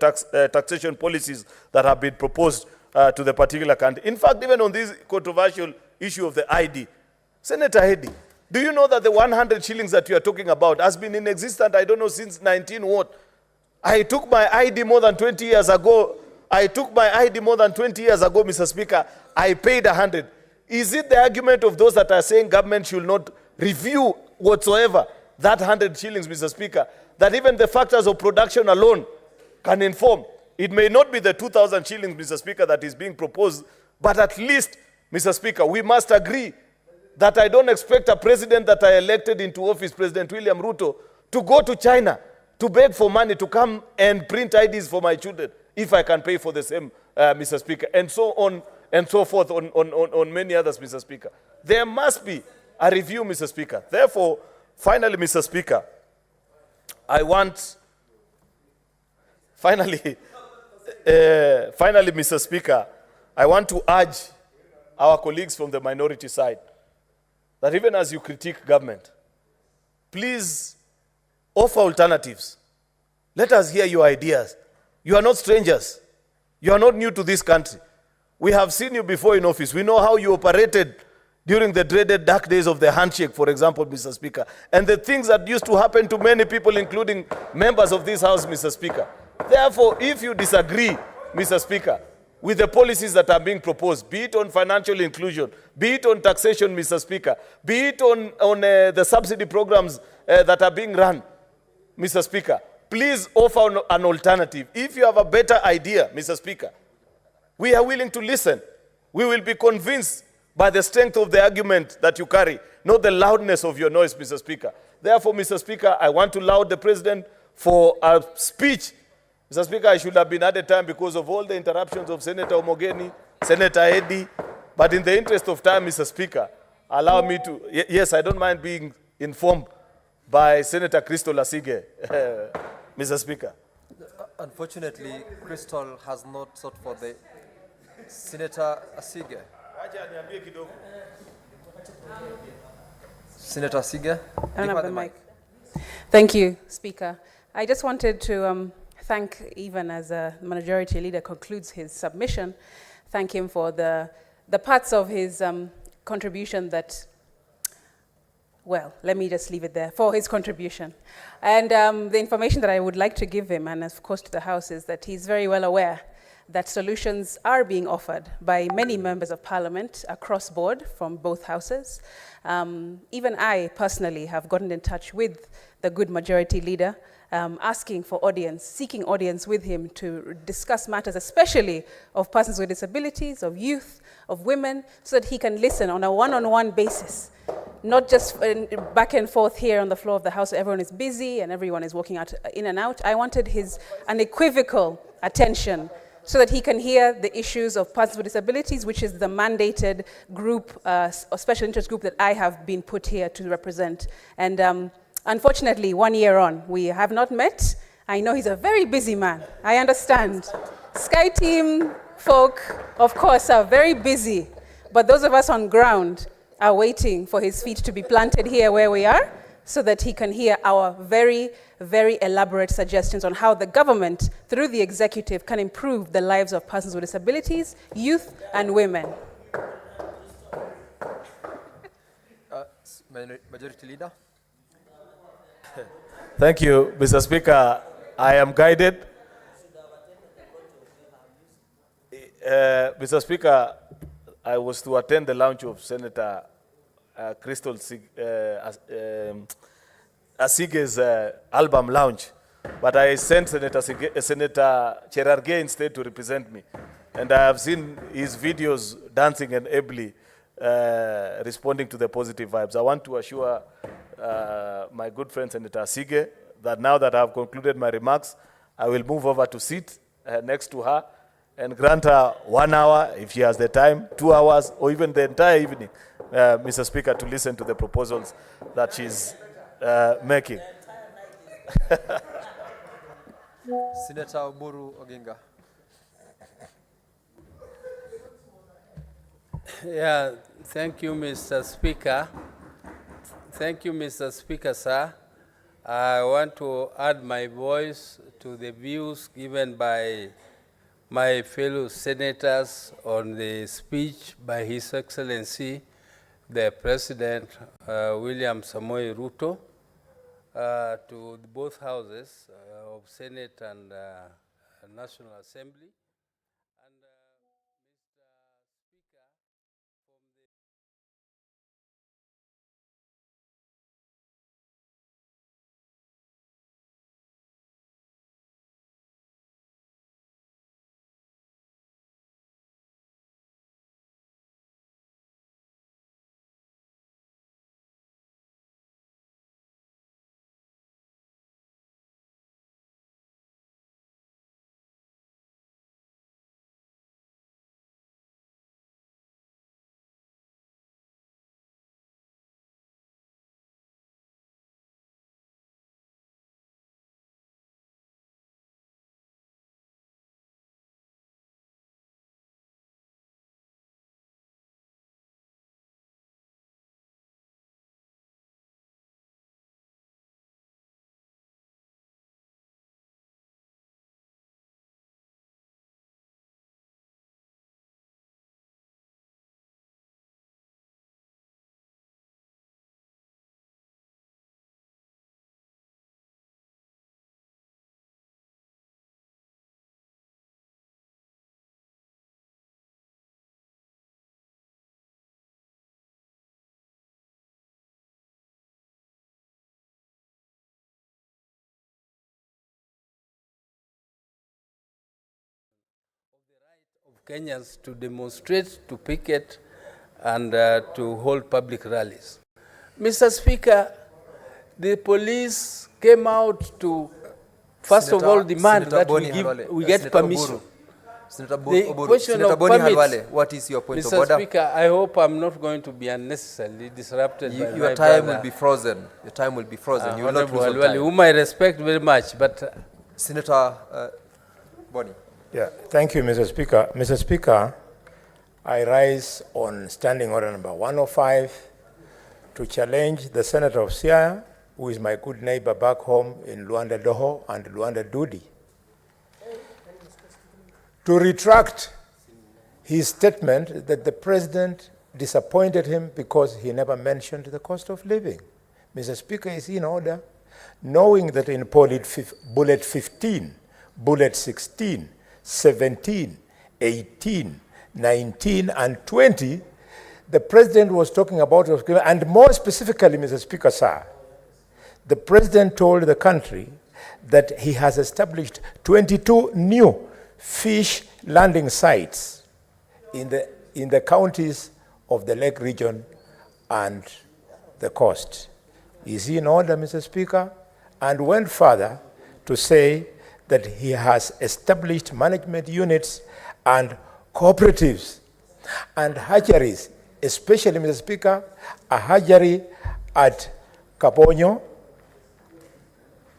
taxation policies that have been proposed to the particular country. In fact, even on this controversial issue of the ID, Senator Hedy, do you know that the 100 shillings that you are talking about has been in existence, I don't know, since 19 what? I took my ID more than 20 years ago. Mr. Speaker. I paid 100. Is it the argument of those that are saying government should not review whatsoever that 100 shillings, Mr. Speaker, that even the factors of production alone can inform? It may not be the 2,000 shillings, Mr. Speaker, that is being proposed, but at least, Mr. Speaker, we must agree that I don't expect a president that I elected into office, President William Ruto, to go to China to beg for money to come and print IDs for my children if I can pay for the same, Mr. Speaker, and so on and so forth on many others, Mr. Speaker. There must be a review, Mr. Speaker. Therefore, finally, Mr. Speaker, Mr. Speaker, I want to urge our colleagues from the minority side that even as you critique government, please offer alternatives. Let us hear your ideas. You are not strangers. You are not new to this country. We have seen you before in office. We know how you operated during the dreaded dark days of the handshake, for example, Mr. Speaker, and the things that used to happen to many people, including members of this House, Mr. Speaker. Therefore, if you disagree, Mr. Speaker, with the policies that are being proposed, be it on financial inclusion, be it on taxation, Mr. Speaker, be it on the subsidy programs that are being run, Mr. Speaker, please offer an alternative. If you have a better idea, Mr. Speaker, we are willing to listen. We will be convinced by the strength of the argument that you carry, not the loudness of your noise, Mr. Speaker. Therefore, Mr. Speaker, I want to laud the President for a speech. Mr. Speaker, I should have been at the time because of all the interruptions of Senator Omogeni, Senator Hedy. But in the interest of time, Mr. Speaker, allow me to, yes, I don't mind being informed by Senator Crystal Asige, Mr. Speaker. Unfortunately, Crystal has not sought for the Senator Asige. Senator Asige, I have the mic. Thank you, Speaker. I just wanted to thank, even as a majority leader concludes his submission, thank him for the parts of his contribution that, well, let me just leave it there, for his contribution. And the information that I would like to give him, and of course to the House, is that he's very well aware that solutions are being offered by many members of Parliament across board from both houses. Even I personally have gotten in touch with the good majority leader, asking for audience, seeking audience with him to discuss matters, especially of persons with disabilities, of youth, of women, so that he can listen on a one-on-one basis, not just back and forth here on the floor of the House. Everyone is busy and everyone is walking out, in and out. I wanted his unequivocal attention so that he can hear the issues of persons with disabilities, which is the mandated group, or special interest group that I have been put here to represent. And unfortunately, 1 year on, we have not met. I know he's a very busy man. I understand. Sky Team folk, of course, are very busy. But those of us on ground are waiting for his feet to be planted here where we are, so that he can hear our very, very elaborate suggestions on how the government, through the executive, can improve the lives of persons with disabilities, youth, and women. Majority Leader. Thank you, Mr. Speaker. I am guided. Mr. Speaker, I was to attend the launch of Senator Crystal Asige's album launch, but I sent Senator Cherargei instead to represent me. And I have seen his videos dancing and ably responding to the positive vibes. I want to assure my good friend Senator Asige that now that I have concluded my remarks, I will move over to sit next to her and grant her 1 hour, if she has the time, 2 hours, or even the entire evening, Mr. Speaker, to listen to the proposals that she's making. Senator Oburu Oginga. Yeah, thank you, Mr. Speaker. Thank you, Mr. Speaker, sir. I want to add my voice to the views given by my fellow senators on the speech by His Excellency, the President William Samoei Ruto, to both houses of Senate and National Assembly. Kenyans to demonstrate, to picket, and to hold public rallies. Mr. Speaker, the police came out to, first of all, demand that we get permission. Senator The Oburu, question Senator of Boni permits, Halwale, what is your point of Mr. order? Speaker, I hope I'm not going to be unnecessarily disrupted by Your my time brother. will be frozen. Your time will be frozen. You will not Honorable lose on Halwale, time. whom I respect very much, but... Senator Boni. Yeah, thank you, Mr. Speaker. Mr. Speaker, I rise on standing order number 105 to challenge the Senator of Siaya, who is my good neighbor back home in Luanda Doho and Luanda Dudi, to retract his statement that the president disappointed him because he never mentioned the cost of living. Mr. Speaker, is in order, knowing that in bullet 15, bullet 16, 17, 18, 19, and 20, the president was talking about, and more specifically, Mr. Speaker, sir, the president told the country that he has established 22 new fish landing sites in the counties of the Lake region and the coast. Is he in order, Mr. Speaker? And went further to say that he has established management units and cooperatives and hatcheries, especially, Mr. Speaker, a hatchery at Kaponyo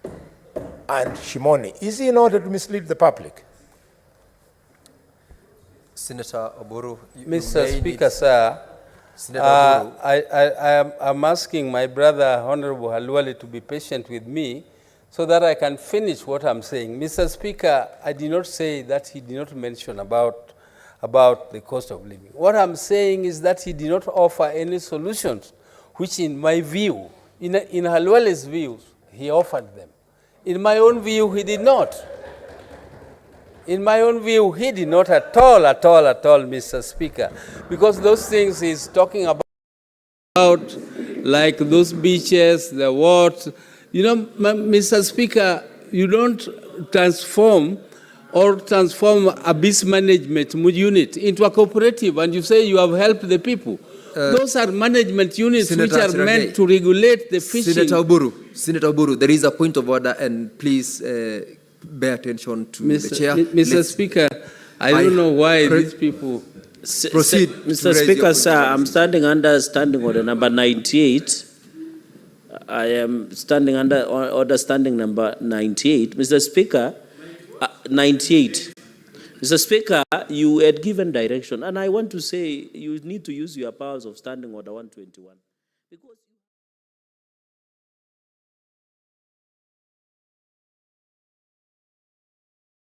and Shimoni. Is he in order to mislead the public? Senator Oburu, Mr. Speaker, sir, I'm asking my brother, Honorable Halwale, to be patient with me so that I can finish what I'm saying. Mr. Speaker, I did not say that he did not mention about the cost of living. What I'm saying is that he did not offer any solutions, which in my view, in Halwale's views, he offered them. In my own view, he did not. In my own view, he did not at all, Mr. Speaker, because those things he's talking about, like those beaches, the what, you know, Mr. Speaker, you don't transform a business management unit into a cooperative and you say you have helped the people. Those are management units which are meant to regulate the fishing. Senator Oburu, there is a point of order and please bear attention to the chair. Mr. Speaker, I don't know why these people... Proceed. Mr. Speaker, sir, I'm standing under standing order number 98. I am standing under order standing number 98. Mr. Speaker, 98. Mr. Speaker, you had given direction, and I want to say you need to use your powers of Standing Order 121. Because